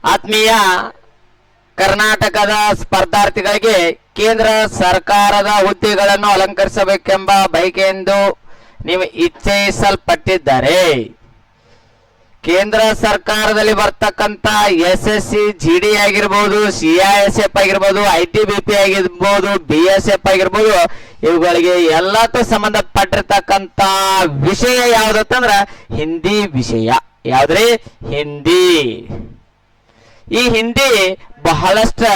ಆತ್ಮೀಯ ಕರ್ನಾಟಕದ ಸ್ಪರ್ಧಾರ್ಥಿಗಳಿಗೆ ಕೇಂದ್ರ ಸರ್ಕಾರದ ಹುದ್ದೆಗಳನ್ನು ಅಲಂಕರಿಸಬೇಕೆಂಬ ಬಯಕೆಯಿಂದ ನೀವು ಇಚ್ಛಿಸಲ್ಪಟ್ಟಿದ್ದಾರೆ. ಕೇಂದ್ರ ಸರ್ಕಾರದಲ್ಲಿ ಬರ್ತಕ್ಕಂಥ SSC GD ಆಗಿರ್ಬೋದು, CISF ಆಗಿರ್ಬೋದು, ITBP ಆಗಿರ್ಬೋದು, BSF ಆಗಿರ್ಬೋದು, ಇವುಗಳಿಗೆ ಎಲ್ಲಕ್ಕೂ ಸಂಬಂಧಪಟ್ಟಿರ್ತಕ್ಕಂಥ ವಿಷಯ ಯಾವ್ದಂದ್ರ ಹಿಂದಿ ವಿಷಯ. ಯಾವ್ದ್ರಿ? ಹಿಂದಿ. ಈ ಹಿಂದಿ ಬಹಳಷ್ಟು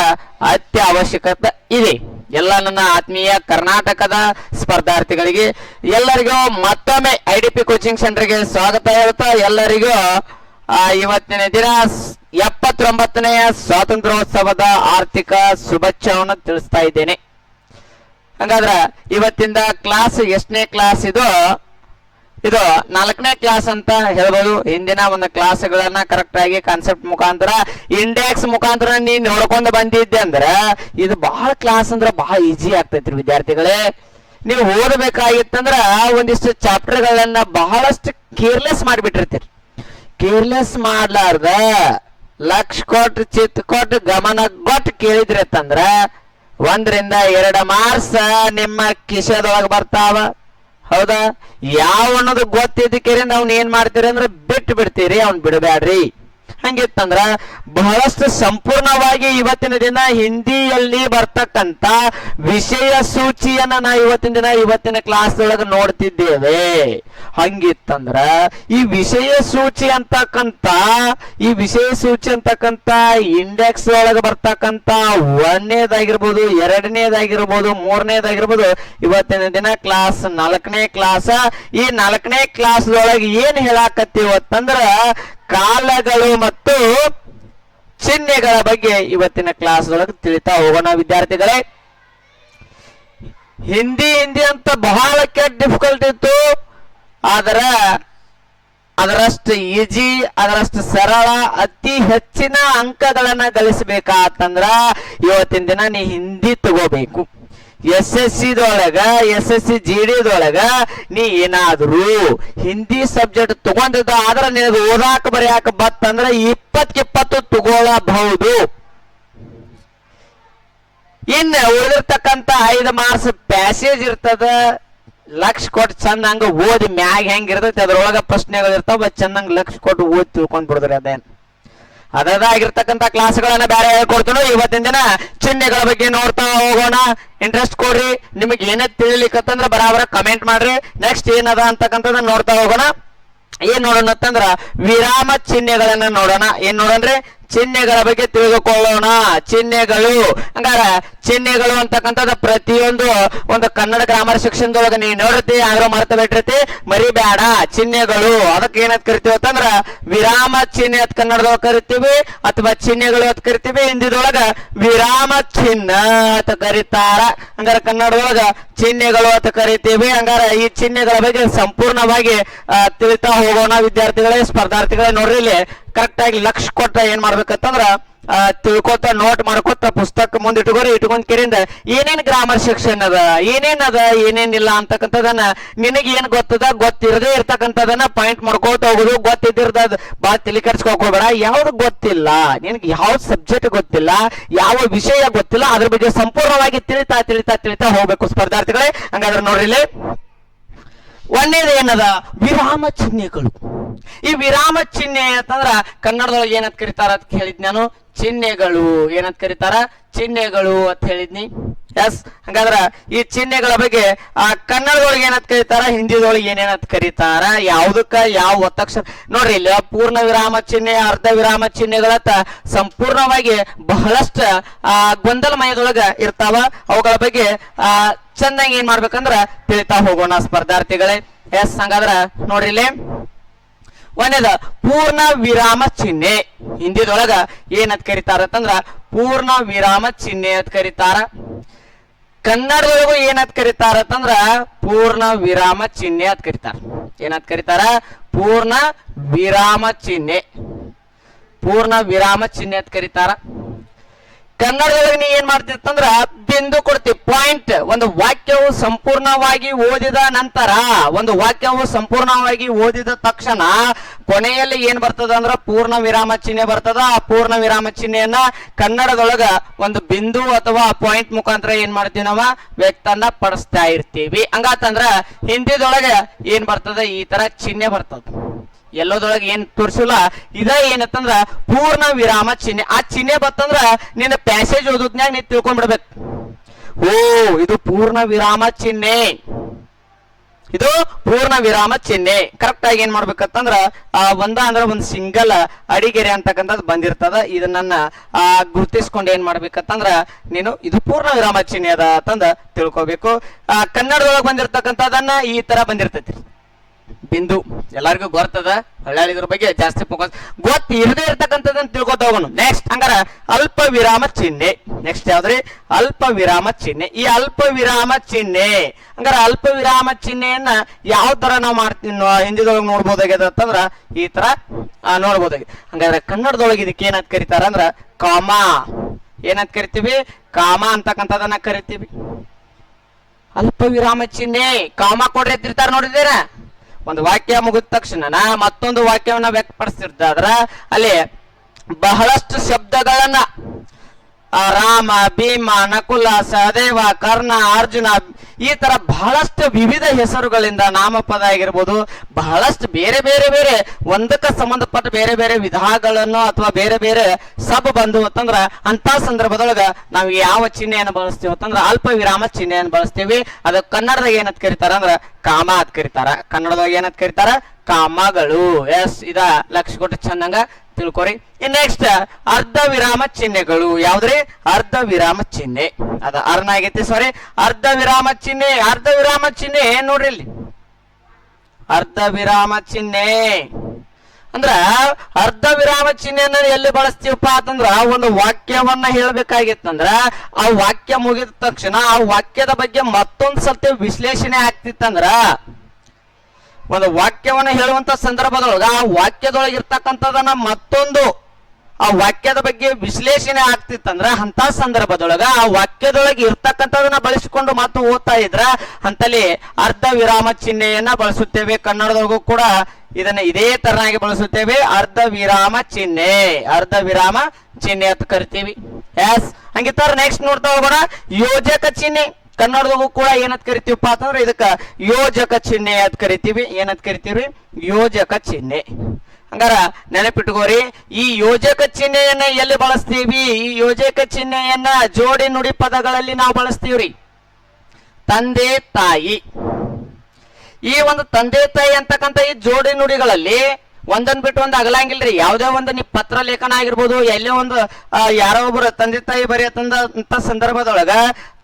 ಅತ್ಯವಶ್ಯಕತೆ ಇದೆ. ಎಲ್ಲ ನನ್ನ ಆತ್ಮೀಯ ಕರ್ನಾಟಕದ ಸ್ಪರ್ಧಾರ್ಥಿಗಳಿಗೆ ಎಲ್ಲರಿಗೂ ಮತ್ತೊಮ್ಮೆ IDP ಕೋಚಿಂಗ್ ಸೆಂಟರ್ಗೆ ಸ್ವಾಗತ ಹೇಳ್ತಾ ಎಲ್ಲರಿಗೂ ಇವತ್ತಿನ ದಿನ 79ನೆಯ ಸ್ವಾತಂತ್ರ್ಯೋತ್ಸವದ ಆರ್ಥಿಕ ಶುಭಾಶಯವನ್ನು ತಿಳಿಸ್ತಾ ಇದ್ದೇನೆ. ಹಾಗಾದ್ರೆ ಇವತ್ತಿಂದ ಕ್ಲಾಸ್ ಎಷ್ಟನೇ ಕ್ಲಾಸ್ ಇದು? ಇದು 4ನೇ ಕ್ಲಾಸ್ ಅಂತ ಹೇಳ್ಬೋದು. ಹಿಂದಿನ ಒಂದು ಕ್ಲಾಸ್ಗಳನ್ನ ಕರೆಕ್ಟ್ ಆಗಿ ಕಾನ್ಸೆಪ್ಟ್ ಮುಖಾಂತರ ಇಂಡೆಕ್ಸ್ ಮುಖಾಂತರ ನೀನ್ ನೋಡ್ಕೊಂಡು ಬಂದಿದ್ದೆ ಅಂದ್ರೆ ಇದು ಬಹಳ ಕ್ಲಾಸ್ ಅಂದ್ರೆ ಬಹಳ ಈಜಿ ಆಗ್ತೈತ್ರಿ ವಿದ್ಯಾರ್ಥಿಗಳೇ. ನೀವು ಓದಬೇಕಾಗಿತ್ತಂದ್ರ ಒಂದಿಷ್ಟು ಚಾಪ್ಟರ್ ಗಳನ್ನ ಬಹಳಷ್ಟು ಕೇರ್ಲೆಸ್ ಮಾಡಿಬಿಟ್ಟಿರ್ತೀರಿ. ಕೇರ್ಲೆಸ್ ಮಾಡ್ಲಾರ್ದ ಲಕ್ಷ ಕೊಟ್ಟು ಚಿತ್ ಕೊಟ್ಟು ಗಮನ ಕೊಟ್ಟು ಕೇಳಿದ್ರತ್ತಂದ್ರ 1ರಿಂದ 2 ಮಾರ್ಕ್ಸ್ ನಿಮ್ಮ ಕಿಶದೊಳಗೆ ಬರ್ತಾವ. ಹೌದಾ? ಯಾವ ಅನ್ನೋದು ಗೊತ್ತಿದ್ದಕ್ಕೆ ಅವ್ನ ಏನ್ ಮಾಡ್ತೀರಿ ಅಂದ್ರೆ ಬಿಟ್ಟು ಬಿಡ್ತೀರಿ, ಅವ್ನ್ ಬಿಡಬ್ಯಾಡ್ರಿ. ಹಂಗಿತ್ತಂದ್ರ ಬಹಳಷ್ಟು ಸಂಪೂರ್ಣವಾಗಿ ಇವತ್ತಿನ ದಿನ ಹಿಂದಿಯಲ್ಲಿ ಬರ್ತಕ್ಕಂತ ವಿಷಯ ಸೂಚಿಯನ್ನ ಇವತ್ತಿನ ಕ್ಲಾಸ್ ಒಳಗೆ ನೋಡ್ತಿದ್ದೇವೆ. ಹಂಗಿತ್ತಂದ್ರ ಈ ವಿಷಯ ಸೂಚಿ ಅಂತಕ್ಕಂತ ಇಂಡೆಕ್ಸ್ ಒಳಗೆ ಬರ್ತಕ್ಕಂತ 1ನೇದಾಗಿರ್ಬೋದು, 2ನೇದಾಗಿರ್ಬೋದು, 3ನೇದಾಗಿರ್ಬೋದು, ಇವತ್ತಿನ ದಿನ ಕ್ಲಾಸ್ 4ನೇ ಕ್ಲಾಸ್. ಈ 4ನೇ ಕ್ಲಾಸ್ ಒಳಗೆ ಏನ್ ಹೇಳಾಕತ್ತೀವತ್ತಂದ್ರ ಕಾಲಗಳು ಮತ್ತು ಚಿಹ್ನೆಗಳ ಬಗ್ಗೆ ಇವತ್ತಿನ ಕ್ಲಾಸ್ ಒಳಗೆ ತಿಳಿತಾ ಹೋಗೋಣ ವಿದ್ಯಾರ್ಥಿಗಳೇ. ಹಿಂದಿ ಅಂತ ಬಹಳಕ್ಕೆ ಡಿಫಿಕಲ್ಟ್ ಇತ್ತು. ಅದರಷ್ಟು ಈಜಿ, ಅದರಷ್ಟು ಸರಳ, ಅತಿ ಹೆಚ್ಚಿನ ಅಂಕಗಳನ್ನ ಗಳಿಸಬೇಕಾತಂದ್ರ ಇವತ್ತಿನ ದಿನ ನೀ ಹಿಂದಿ ತಗೋಬೇಕು. SSC GD ನೀ ಏನಾದ್ರು ಹಿಂದಿ ಸಬ್ಜೆಕ್ಟ್ ತಗೊಂಡಿದ್ದ ಆದ್ರೆ ನಿನಗೆ ಓದಾಕ ಬರೆಯಾಕ ಬತ್ತಂದ್ರೆ 20 ತಗೊಳ್ಳಬಹುದು. ಇನ್ನು ಉಳಿದಿರ್ತಕ್ಕಂಥ 5 ಮಾರ್ಕ್ಸ್ ಪ್ಯಾಸೇಜ್ ಇರ್ತದ. ಲಕ್ಷ ಕೊಟ್ಟು ಚಂದಂಗ ಓದಿ ಮ್ಯಾಗ ಹೆಂಗ್ ಇರ್ತೈತಿ ಅದ್ರೊಳಗ ಪ್ರಶ್ನೆಗಳು ಇರ್ತಾವ. ಚಂದಂಗ ಲಕ್ಷ ಕೊಟ್ಟು ಓದಿ ತಿಳ್ಕೊಂಡ್ ಬಿಡುದ್ರಿ. ಅದಾಗಿರ್ತಕ್ಕಂಥ ಕ್ಲಾಸ್ಗಳನ್ನ ಬೇರೆ ಹೇಳ್ಕೊಡ್ತೀನಿ. ಇವತ್ತಿನ ದಿನ ಚಿಹ್ನೆಗಳ ಬಗ್ಗೆ ನೋಡ್ತಾ ಹೋಗೋಣ. ಇಂಟ್ರೆಸ್ಟ್ ಕೊಡ್ರಿ. ನಿಮಗೆ ಏನೇ ತಿಳಿಲಿಕ್ಕಂದ್ರ ಬರಾಬರ ಕಮೆಂಟ್ ಮಾಡ್ರಿ. ನೆಕ್ಸ್ಟ್ ಏನದ ಅಂತಕ್ಕಂಥದ್ದು ನೋಡ್ತಾ ಹೋಗೋಣ. ಏನ್ ನೋಡೋಣ ಅಂತಂದ್ರ ವಿರಾಮ ಚಿಹ್ನೆಗಳನ್ನ ನೋಡೋಣ. ಏನ್ ನೋಡೋಣ್ರಿ? ಚಿಹ್ನೆಗಳ ಬಗ್ಗೆ ತಿಳಿದುಕೊಳ್ಳೋಣ. ಚಿಹ್ನೆಗಳು ಹಂಗಾರ ಚಿಹ್ನೆಗಳು ಅಂತಕ್ಕಂಥದ್ದು ಪ್ರತಿಯೊಂದು ಒಂದು ಕನ್ನಡ ಗ್ರಾಮರ್ ಸೆಕ್ಷನ್ ಒಳಗೆ ನೀವು ನೋಡಿರ್ತಿ, ಆದ್ರೂ ಮರ್ತ ಬಿಟ್ಟಿರ್ತಿ, ಮರಿಬೇಡ. ಚಿಹ್ನೆಗಳು ಅದಕ್ಕೆ ಏನಂತ ಕರಿತೀವಿ ಅಂತಂದ್ರ ವಿರಾಮ ಚಿಹ್ನೆ ಅಂತ ಕನ್ನಡದೊಳಗೆ ಕರಿತೀವಿ, ಅಥವಾ ಚಿಹ್ನೆಗಳು ಅಂತ ಕರಿತೀವಿ. ಹಿಂದಿದೊಳಗ ವಿರಾಮ ಚಿಹ್ನ ಅಂತ ಕರೀತಾರ. ಹಂಗಾರ ಕನ್ನಡದೊಳಗ ಚಿಹ್ನೆಗಳು ಅಂತ ಕರಿತೀವಿ. ಹಂಗಾರ ಈ ಚಿಹ್ನೆಗಳ ಬಗ್ಗೆ ಸಂಪೂರ್ಣವಾಗಿ ತಿಳಿತಾ ಹೋಗೋಣ ವಿದ್ಯಾರ್ಥಿಗಳೇ, ಸ್ಪರ್ಧಾರ್ಥಿಗಳೇ. ನೋಡ್ರಿ, ಇಲ್ಲಿ ಕರೆಕ್ಟ್ ಆಗಿ ಲಕ್ಷ ಕೊಟ್ಟ ಏನ್ ಮಾಡ್ಬೇಕಂತಂದ್ರ ತಿಳ್ಕೊತ ನೋಟ್ ಮಾಡ್ಕೊತ ಪುಸ್ತಕ ಮುಂದೆ ಇಟ್ಕೊಂಡ್ ಕೇರಿಂದ ಏನೇನ್ ಗ್ರಾಮರ್ ಸೆಕ್ಷನ್ ಅದ, ಏನೇನಿಲ್ಲ ಅಂತಕ್ಕಂಥದನ್ನ ನಿನಗೆ ಏನ್ ಗೊತ್ತಿರದೇ ಇರ್ತಕ್ಕಂಥದನ್ನ ಪಾಯಿಂಟ್ ಮಾಡ್ಕೋತ ಹೋಗುದು. ಗೊತ್ತಿದ್ದಿರ್ದ ಬಾಳ ತಲೆ ಕೆಡ್ಸ್ಕೋಬೇಡ. ಯಾವ್ದು ಗೊತ್ತಿಲ್ಲ ನಿನಗೆ, ಯಾವ ಸಬ್ಜೆಕ್ಟ್ ಗೊತ್ತಿಲ್ಲ, ಯಾವ ವಿಷಯ ಗೊತ್ತಿಲ್ಲ, ಅದ್ರ ಬಗ್ಗೆ ಸಂಪೂರ್ಣವಾಗಿ ತಿಳಿತಾ ಹೋಗ್ಬೇಕು ಸ್ಪರ್ಧಾರ್ಥಿಗಳೇ. ಹಂಗಾದ್ರೆ ನೋಡ್ರಿ, ಒಂದೇದು ಏನದ ವಿರಾಮ ಚಿಹ್ನೆಗಳು. ಈ ವಿರಾಮ ಚಿಹ್ನೆ ಅಂತಂದ್ರ ಕನ್ನಡದೊಳಗೆ ಏನಂತ ಕರೀತಾರ ಅಂತ ಹೇಳಿದ್ ನಾನು. ಚಿಹ್ನೆಗಳು ಏನಂತ ಕರೀತಾರ? ಚಿಹ್ನೆಗಳು ಅಂತ ಹೇಳಿದ್ನಿ. ಎಸ್, ಹಂಗಾದ್ರ ಈ ಚಿಹ್ನೆಗಳ ಬಗ್ಗೆ ಕನ್ನಡದೊಳಗೆ ಏನಂತ ಕರೀತಾರ, ಹಿಂದಿದೊಳಗೆ ಏನೇನಂತ ಕರೀತಾರ, ಯಾವ್ದಕ್ಕ ಯಾವ ಒತ್ತಕ್ಷರ. ನೋಡ್ರಿ, ಇಲ್ಲಿ ಪೂರ್ಣ ವಿರಾಮ ಚಿಹ್ನೆ, ಅರ್ಧ ವಿರಾಮ ಚಿಹ್ನೆಗಳತ್ತ ಸಂಪೂರ್ಣವಾಗಿ ಬಹಳಷ್ಟು ಗೊಂದಲಮಯದೊಳಗ ಇರ್ತಾವ. ಅವುಗಳ ಬಗ್ಗೆ ಚಂದಾಗಿ ಏನ್ ಮಾಡ್ಬೇಕಂದ್ರ ತಿಳಿತಾ ಹೋಗೋಣ ಸ್ಪರ್ಧಾರ್ಥಿಗಳೇ. ಎಸ್, ಹಂಗಾದ್ರ ನೋಡ್ರಿ, ಇಲ್ಲಿ ಒಂದೇದ ಪೂರ್ಣ ವಿರಾಮ ಚಿಹ್ನೆ. ಹಿಂದಿದೊಳಗ ಏನಂತ ಕರೀತಾರ ಅಂತಂದ್ರ ಪೂರ್ಣ ವಿರಾಮ ಚಿಹ್ನೆ ಅಂತ ಕರೀತಾರ. ಕನ್ನಡದೊಳಗೂ ಏನಂತ ಕರೀತಾರ ಅಂತಂದ್ರ ಪೂರ್ಣ ವಿರಾಮ ಚಿಹ್ನೆ ಅಂತ ಕರೀತಾರ. ಏನಂತ ಕರೀತಾರ? ಪೂರ್ಣ ವಿರಾಮ ಚಿಹ್ನೆ. ಪೂರ್ಣ ವಿರಾಮ ಚಿಹ್ನೆ ಅಂತ ಕರೀತಾರ. ಕನ್ನಡದೊಳಗೆ ನೀ ಏನ್ ಮಾಡ್ತಿತ್ತಂದ್ರ ಬಿಂದು ಕೊಡ್ತಿ ಪಾಯಿಂಟ್. ಒಂದು ವಾಕ್ಯವು ಸಂಪೂರ್ಣವಾಗಿ ಓದಿದ ನಂತರ, ಒಂದು ವಾಕ್ಯವು ಸಂಪೂರ್ಣವಾಗಿ ಓದಿದ ತಕ್ಷಣ ಕೊನೆಯಲ್ಲಿ ಏನ್ ಬರ್ತದ ಅಂದ್ರ ಪೂರ್ಣ ವಿರಾಮ ಚಿಹ್ನೆ ಬರ್ತದ. ಆ ಪೂರ್ಣ ವಿರಾಮ ಚಿಹ್ನೆಯನ್ನ ಕನ್ನಡದೊಳಗ ಒಂದು ಬಿಂದು ಅಥವಾ ಪಾಯಿಂಟ್ ಮುಖಾಂತರ ಏನ್ ಮಾಡ್ತೀವಿ ನಾವು ವ್ಯಕ್ತನ ಪಡಿಸ್ತಾ ಇರ್ತೀವಿ. ಹಂಗಾತಂದ್ರ ಹಿಂದಿದೊಳಗ ಏನ್ ಬರ್ತದ ಈ ತರ ಚಿಹ್ನೆ ಬರ್ತದ. ಎಲ್ಲೋದೊಳಗೆ ಏನ್ ತೋರಿಸಿಲ್ಲ, ಇದ ಏನತ್ತಂದ್ರ ಪೂರ್ಣ ವಿರಾಮ ಚಿಹ್ನೆ. ಆ ಚಿಹ್ನೆ ಬತ್ತಂದ್ರ ನಿನ್ನ ಪ್ಯಾಸೇಜ್ ಓದೋದ್ನ್ಯಾಗ ನೀ ತಿಳ್ಕೊಂಡ್ಬಿಡ್ಬೇಕು, ಓ ಇದು ಪೂರ್ಣ ವಿರಾಮ ಚಿಹ್ನೆ, ಇದು ಪೂರ್ಣ ವಿರಾಮ ಚಿಹ್ನೆ. ಕರೆಕ್ಟ್ ಆಗಿ ಏನ್ ಮಾಡ್ಬೇಕಂತಂದ್ರ ಅಂದ್ರ ಒಂದ್ ಸಿಂಗಲ್ ಅಡಿಗೆರೆ ಅಂತಕ್ಕಂಥದ್ದು ಬಂದಿರ್ತದ. ಇದನ್ನ ಗುರುತಿಸ್ಕೊಂಡು ಏನ್ ಮಾಡ್ಬೇಕಂತಂದ್ರ ನೀನು ಇದು ಪೂರ್ಣ ವಿರಾಮ ಚಿಹ್ನೆ ಅದ ಅಂತಂದ ತಿಳ್ಕೊಬೇಕು. ಕನ್ನಡದೊಳಗೆ ಬಂದಿರ್ತಕ್ಕಂಥದನ್ನ ಈ ತರ ಬಂದಿರ್ತೈತಿ ಬಿಂದು. ಎಲ್ಲರಿಗೂ ಗೊತ್ತದ, ಹಳ್ಳಿ ಇದ್ರ ಬಗ್ಗೆ ಜಾಸ್ತಿ ಫೋಕಸ್ ಗೊತ್ತ ಇರದೇ ಇರ್ತಕ್ಕಂಥದ್ದನ್ನ ತಿಳ್ಕೊತ ಹೋಗೋಣ. ನೆಕ್ಸ್ಟ್ ಹಂಗಾರ ಅಲ್ಪ ವಿರಾಮ ಚಿಹ್ನೆ. ನೆಕ್ಸ್ಟ್ ಯಾವ್ದ್ರಿ? ಅಲ್ಪ ವಿರಾಮ ಚಿಹ್ನೆ. ಈ ಅಲ್ಪ ವಿರಾಮ ಚಿಹ್ನೆ ಹಂಗಾರ ಅಲ್ಪ ವಿರಾಮ ಚಿಹ್ನೆಯನ್ನ ಯಾವ ತರ ನಾವು ಮಾಡ್ತೀವಿ ಹಿಂದಿದೊಳಗೆ ನೋಡ್ಬೋದಾಗ್ಯದ ಅಂತಂದ್ರ ಈ ತರ ನೋಡ್ಬೋದಾಗಿದೆ. ಹಂಗಾದ್ರೆ ಕನ್ನಡದೊಳಗೆ ಇದಕ್ಕೆ ಏನಂತ ಕರಿತಾರ ಅಂದ್ರ ಕಾಮ. ಏನಂತ ಕರಿತೀವಿ? ಕಾಮ ಅಂತಕ್ಕಂಥದನ್ನ ಕರಿತೀವಿ. ಅಲ್ಪ ವಿರಾಮ ಚಿಹ್ನೆ ಕಾಮ ಕೊಡ್ರಿ ಅಂತಿರ್ತಾರ, ನೋಡಿದ್ದೀರ? ಒಂದು ವಾಕ್ಯ ಮುಗಿದ ತಕ್ಷಣ ಮತ್ತೊಂದು ವಾಕ್ಯವನ್ನ ವ್ಯಕ್ತಪಡಿಸ್ತಿರ್ತಾದ್ರ ಅಲ್ಲಿ ಬಹಳಷ್ಟು ಶಬ್ದಗಳನ್ನ ರಾಮ, ಭೀಮ, ನಕುಲ, ಸಹದೇವ, ಕರ್ಣ, ಅರ್ಜುನ ಈ ತರ ಬಹಳಷ್ಟು ವಿವಿಧ ಹೆಸರುಗಳಿಂದ ನಾಮಪದ ಆಗಿರ್ಬೋದು, ಬಹಳಷ್ಟು ಬೇರೆ ಬೇರೆ ಬೇರೆ ಒಂದಕ್ಕೆ ಸಂಬಂಧಪಟ್ಟ ಬೇರೆ ಬೇರೆ ವಿಧಗಳನ್ನು ಅಥವಾ ಬೇರೆ ಬೇರೆ ಸಬ್ ಬಂದು ಅಂತಂದ್ರ ಅಂತ ಸಂದರ್ಭದೊಳಗ ನಾವು ಯಾವ ಚಿಹ್ನೆಯನ್ನು ಬಳಸ್ತೀವಿ ಅಂತಂದ್ರ ಅಲ್ಪ ವಿರಾಮ ಚಿಹ್ನೆಯನ್ನು ಬಳಸ್ತೀವಿ. ಅದು ಕನ್ನಡದಾಗ ಏನಂತ ಕರೀತಾರ ಅಂದ್ರ ಕಾಮ ಅಂತ ಕರೀತಾರ. ಕನ್ನಡದಾಗ ಏನಂತ ಕರೀತಾರ? ಕಾಮಗಳು. ಎಸ್, ಇದ ಲಕ್ಷ ಕೊಟ್ಟು ಚಂದಂಗ ತಿಳ್ಕೊರಿ. ನೆಕ್ಸ್ಟ್ ಅರ್ಧ ವಿರಾಮ ಚಿಹ್ನೆಗಳು. ಯಾವ್ದ್ರಿ? ಅರ್ಧ ವಿರಾಮ ಚಿಹ್ನೆ. ಅದ ಅರ್ನ ಆಗೈತಿ, ಸಾರಿ, ಅರ್ಧ ವಿರಾಮ ಚಿಹ್ನೆ. ಅರ್ಧ ವಿರಾಮ ಚಿಹ್ನೆ ನೋಡ್ರಿ ಇಲ್ಲಿ, ಅರ್ಧ ವಿರಾಮ ಚಿಹ್ನೆ ಅಂದ್ರ ಅರ್ಧ ವಿರಾಮ ಚಿಹ್ನೆಯನ್ನ ಎಲ್ಲಿ ಬಳಸ್ತೀವಪ್ಪ ಅಂತಂದ್ರ ಒಂದು ವಾಕ್ಯವನ್ನ ಹೇಳ್ಬೇಕಾಗಿತ್ತಂದ್ರ ಆ ವಾಕ್ಯ ಮುಗಿದ ತಕ್ಷಣ ಆ ವಾಕ್ಯದ ಬಗ್ಗೆ ಮತ್ತೊಂದ್ ಸತಿ ವಿಶ್ಲೇಷಣೆ ಆಗ್ತಿತ್ತಂದ್ರ, ಒಂದು ವಾಕ್ಯವನ್ನ ಹೇಳುವಂತ ಸಂದರ್ಭದೊಳಗ ಆ ವಾಕ್ಯದೊಳಗೆ ಇರ್ತಕ್ಕಂಥದನ್ನ ಮತ್ತೊಂದು ಆ ವಾಕ್ಯದ ಬಗ್ಗೆ ವಿಶ್ಲೇಷಣೆ ಆಗ್ತಿತ್ತಂದ್ರ ಅಂತ ಸಂದರ್ಭದೊಳಗ ಆ ವಾಕ್ಯದೊಳಗೆ ಇರ್ತಕ್ಕಂಥದನ್ನ ಬಳಸಿಕೊಂಡು ಮಾತು ಓದ್ತಾ ಇದ್ರ ಅಂತಲ್ಲಿ ಅರ್ಧ ವಿರಾಮ ಚಿಹ್ನೆಯನ್ನ ಬಳಸುತ್ತೇವೆ. ಕನ್ನಡದೊಳಗೂ ಕೂಡ ಇದನ್ನ ಇದೇ ತರನಾಗಿ ಬಳಸುತ್ತೇವೆ, ಅರ್ಧ ವಿರಾಮ ಚಿಹ್ನೆ. ಅರ್ಧ ವಿರಾಮ ಚಿಹ್ನೆ ಅಂತ ಕರಿತೀವಿ. ಎಸ್, ಹಂಗಿತ್ತಾರ ನೆಕ್ಸ್ಟ್ ನೋಡ್ತಾ ಹೋಗೋಣ. ಯೋಜಕ ಚಿಹ್ನೆ. ಕನ್ನಡದಾಗೂ ಕೂಡ ಏನಂತ ಕರಿತೀವಪ್ಪ ಅಂತಂದ್ರೆ ಇದಕ್ಕ ಯೋಜಕ ಚಿಹ್ನೆ ಅಂತ ಕರಿತೀವಿ. ಏನಂತ ಕರಿತೀವಿ? ಯೋಜಕ ಚಿಹ್ನೆ. ಹಂಗಾರ ನೆನಪಿಟ್ಕೋರಿ, ಈ ಯೋಜಕ ಚಿಹ್ನೆಯನ್ನ ಎಲ್ಲಿ ಬಳಸ್ತೀವಿ? ಈ ಯೋಜಕ ಚಿಹ್ನೆಯನ್ನ ಜೋಡಿ ನುಡಿ ಪದಗಳಲ್ಲಿ ನಾವು ಬಳಸ್ತೀವ್ರಿ. ತಂದೆ ತಾಯಿ. ಈ ಒಂದು ತಂದೆ ತಾಯಿ ಅಂತಕ್ಕಂಥ ಈ ಜೋಡಿ ನುಡಿಗಳಲ್ಲಿ ಒಂದನ್ ಬಿಟ್ಟು ಒಂದು ಅಗಲಂಗಿಲ್ರಿ. ಯಾವುದೇ ಒಂದು ನೀವು ಪತ್ರ ಲೇಖನ ಆಗಿರ್ಬೋದು, ಎಲ್ಲೇ ಒಂದು ಯಾರೋ ಒಬ್ಬರು ತಂದೆ ತಾಯಿ ಬರೆಯತಂತ ಸಂದರ್ಭದೊಳಗ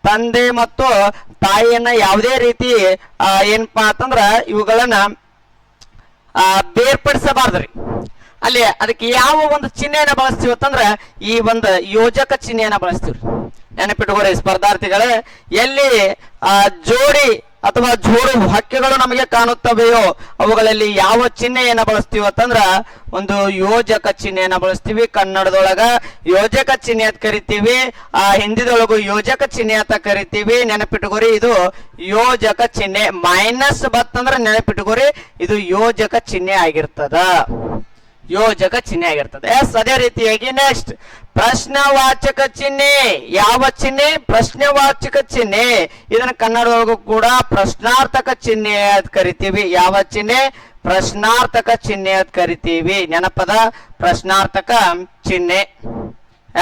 ತಂದೆ ಮತ್ತು ತಾಯಿಯನ್ನ ಯಾವುದೇ ರೀತಿ ಏನಪ್ಪಾ ಅಂತಂದ್ರ ಇವುಗಳನ್ನ ಬೇರ್ಪಡಿಸಬಾರ್ದ್ರಿ. ಅಲ್ಲಿ ಅದಕ್ಕೆ ಯಾವ ಒಂದು ಚಿಹ್ನೆಯನ್ನ ಬಳಸ್ತೀವಿ ಅಂತಂದ್ರ ಈ ಒಂದು ಯೋಜಕ ಚಿಹ್ನೆಯನ್ನ ಬಳಸ್ತೀವ್ರಿ. ನೆನಪಿಟ್ಟುಕೋರಿ ಸ್ಪರ್ಧಾರ್ಥಿಗಳೇ, ಎಲ್ಲಿ ಜೋಡಿ ಅಥವಾ ಜೋಡು ವಾಕ್ಯಗಳು ನಮಗೆ ಕಾಣುತ್ತವೆಯೋ ಅವುಗಳಲ್ಲಿ ಯಾವ ಚಿಹ್ನೆಯನ್ನ ಬಳಸ್ತೀವಿ ಅಂತಂದ್ರ ಒಂದು ಯೋಜಕ ಚಿಹ್ನೆಯನ್ನ ಬಳಸ್ತೀವಿ. ಕನ್ನಡದೊಳಗ ಯೋಜಕ ಚಿಹ್ನೆ ಅಂತ ಕರಿತೀವಿ, ಹಿಂದಿದೊಳಗು ಯೋಜಕ ಚಿಹ್ನೆ ಅಂತ ಕರಿತೀವಿ. ನೆನಪಿಟ್ಟುಕೋರಿ, ಇದು ಯೋಜಕ ಚಿಹ್ನೆ. ಮೈನಸ್ ಬತ್ತಂದ್ರ ನೆನಪಿಟ್ಟುಕೋರಿ ಇದು ಯೋಜಕ ಚಿಹ್ನೆ ಆಗಿರ್ತದ, ಯೋಜಕ ಚಿಹ್ನೆ ಆಗಿರ್ತದೆ. ಎಸ್, ಅದೇ ರೀತಿಯಾಗಿ ನೆಕ್ಸ್ಟ್ ಪ್ರಶ್ನವಾಚಕ ಚಿಹ್ನೆ. ಯಾವ ಚಿಹ್ನೆ? ಪ್ರಶ್ನವಾಚಕ ಚಿಹ್ನೆ. ಇದನ್ನ ಕನ್ನಡದೊಳಗೂ ಕೂಡ ಪ್ರಶ್ನಾರ್ಥಕ ಚಿಹ್ನೆ ಅಂತ ಕರಿತೀವಿ. ಯಾವ ಚಿಹ್ನೆ? ಪ್ರಶ್ನಾರ್ಥಕ ಚಿಹ್ನೆ ಅಂತ ಕರಿತೀವಿ. ನೆನಪದ? ಪ್ರಶ್ನಾರ್ಥಕ ಚಿಹ್ನೆ.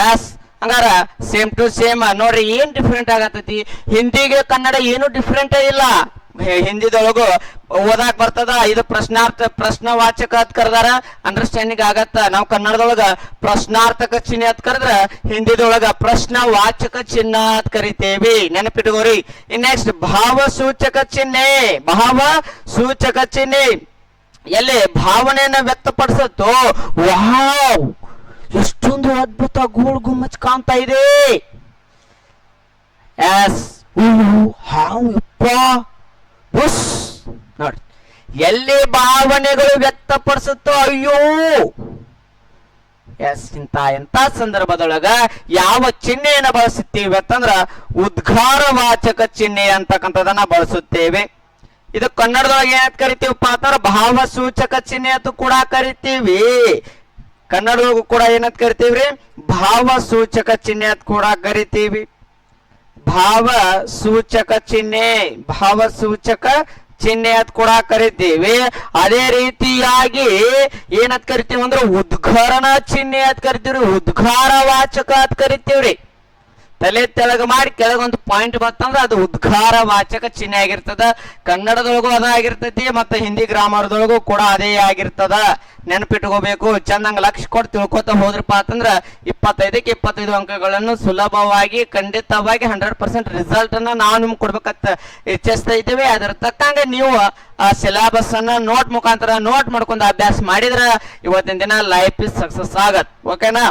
ಎಸ್, ಹಂಗಾರ ಸೇಮ್ ಟು ಸೇಮ್ ನೋಡ್ರಿ, ಏನ್ ಡಿಫ್ರೆಂಟ್ ಆಗತೈತಿ? ಹಿಂದಿಗೆ ಕನ್ನಡ ಏನು ಡಿಫ್ರೆಂಟ್ ಇಲ್ಲ. ಹಿಂದಿದೊಳಗು ಓದಾಕ್ ಬರ್ತದ. ಇದು ಪ್ರಶ್ನವಾಚಕ ಅಂತ ಕರೆದಾರ, ಅಂಡರ್ಸ್ಟ್ಯಾಂಡಿಂಗ್ ಆಗತ್ತ. ನಾವು ಕನ್ನಡದೊಳಗ ಪ್ರಶ್ನಾರ್ಥಕ ಚಿಹ್ನೆ ಅಂತ ಕರೆದ್ರ ಹಿಂದಿದೊಳಗ ಪ್ರಶ್ನವಾಚಕ ಚಿಹ್ನ ಅಂತ ಕರಿತೇವಿ. ನೆನಪಿಟ್ಕೋರಿ. ನೆಕ್ಸ್ಟ್ ಭಾವಸೂಚಕ ಚಿಹ್ನೆ. ಭಾವ ಸೂಚಕ ಚಿಹ್ನೆ ಎಲ್ಲಿ ಭಾವನೆಯನ್ನ ವ್ಯಕ್ತಪಡಿಸತ್ತೋ, ವಾವ್ ಎಷ್ಟೊಂದು ಅದ್ಭುತ ಗೋಳ್ ಗುಮ್ಮಚ್ ಕಾಣ್ತಾ ಇದೆ. ಎಸ್, ಹಾವ್ ಬುಸ್ ನೋಡಿ, ಎಲ್ಲಿ ಭಾವನೆಗಳು ವ್ಯಕ್ತಪಡಿಸುತ್ತೋ ಅಯ್ಯೋ, ಎಸ್ ಎಂತ ಸಂದರ್ಭದೊಳಗ ಯಾವ ಚಿಹ್ನೆಯನ್ನ ಬಳಸುತ್ತೀವಿ ಅಂತಂದ್ರ ಉದ್ಗಾರವಾಚಕ ಚಿಹ್ನೆ ಅಂತಕ್ಕಂಥದನ್ನ ಬಳಸುತ್ತೇವೆ. ಇದು ಕನ್ನಡದೊಳಗೆ ಏನಂತ ಕರಿತೀವಪ್ಪ ಅಂತಂದ್ರ ಭಾವಸೂಚಕ ಚಿಹ್ನೆ ಅಂತ ಕೂಡ ಕರಿತೀವಿ. ಕನ್ನಡದೊಳಗೂ ಕೂಡ ಏನಂತ ಕರಿತೀವ್ರಿ, ಭಾವಸೂಚಕ ಚಿಹ್ನೆ ಅಂತ ಕೂಡ ಕರಿತೀವಿ. ಭಾವಸೂಚಕ ಚಿಹ್ನೆ ಅಂತ ಕೂಡ ಕರಿತೀವಿ. ಅದೇ ರೀತಿಯಾಗಿ ಏನಂತ ಕರಿತೀವಿ ಅಂದ್ರೆ ಉದ್ಗಾರಣ ಚಿಹ್ನೆ ಅಂತ ಕರಿತೀವ್ರಿ, ಉದ್ಗಾರವಾಚಕ ಅಂತ ಕರಿತೀವ್ರಿ. ತಲೆ ತೆಳಗ ಮಾಡಿ ಕೆಳಗೊಂದು ಪಾಯಿಂಟ್ ಬರ್ತಂದ್ರೆ ಅದು ಉದ್ಗಾರವಾಚಕ ಚಿಹ್ನೆ ಆಗಿರ್ತದ. ಕನ್ನಡದೊಳಗೂ ಅದ ಆಗಿರ್ತೈತಿ, ಮತ್ತೆ ಹಿಂದಿ ಗ್ರಾಮರ್ದೊಳಗೂ ಕೂಡ ಅದೇ ಆಗಿರ್ತದ. ನೆನಪಿಟ್ಕೋಬೇಕು. ಚಂದಂಗ ಲಕ್ಷ ಕೊಟ್ಟು ತಿಳ್ಕೊತ ಹೋದ್ರಪ್ಪ ಅಂತಂದ್ರ 25ಕ್ಕೆ 25 ಅಂಕಗಳನ್ನು ಸುಲಭವಾಗಿ ಖಂಡಿತವಾಗಿ 100% ರಿಸಲ್ಟ್ ಅನ್ನ ನಾವು ನಿಮ್ಗೆ ಕೊಡ್ಬೇಕಂತ ಇಚ್ಛಿಸ್ತಾ ಇದ್ದೇವೆ. ಅದರ ತಕ್ಕಂಗೆ ನೀವು ಆ ಸಿಲೆಬಸ್ ಅನ್ನ ನೋಟ್ ಮುಖಾಂತರ ನೋಟ್ ಮಾಡ್ಕೊಂಡು ಅಭ್ಯಾಸ ಮಾಡಿದ್ರ ಇವತ್ತಿನ ದಿನ ಲೈಫ್ ಇಸ್ ಸಕ್ಸಸ್ ಆಗತ್. ಓಕೆನಾ?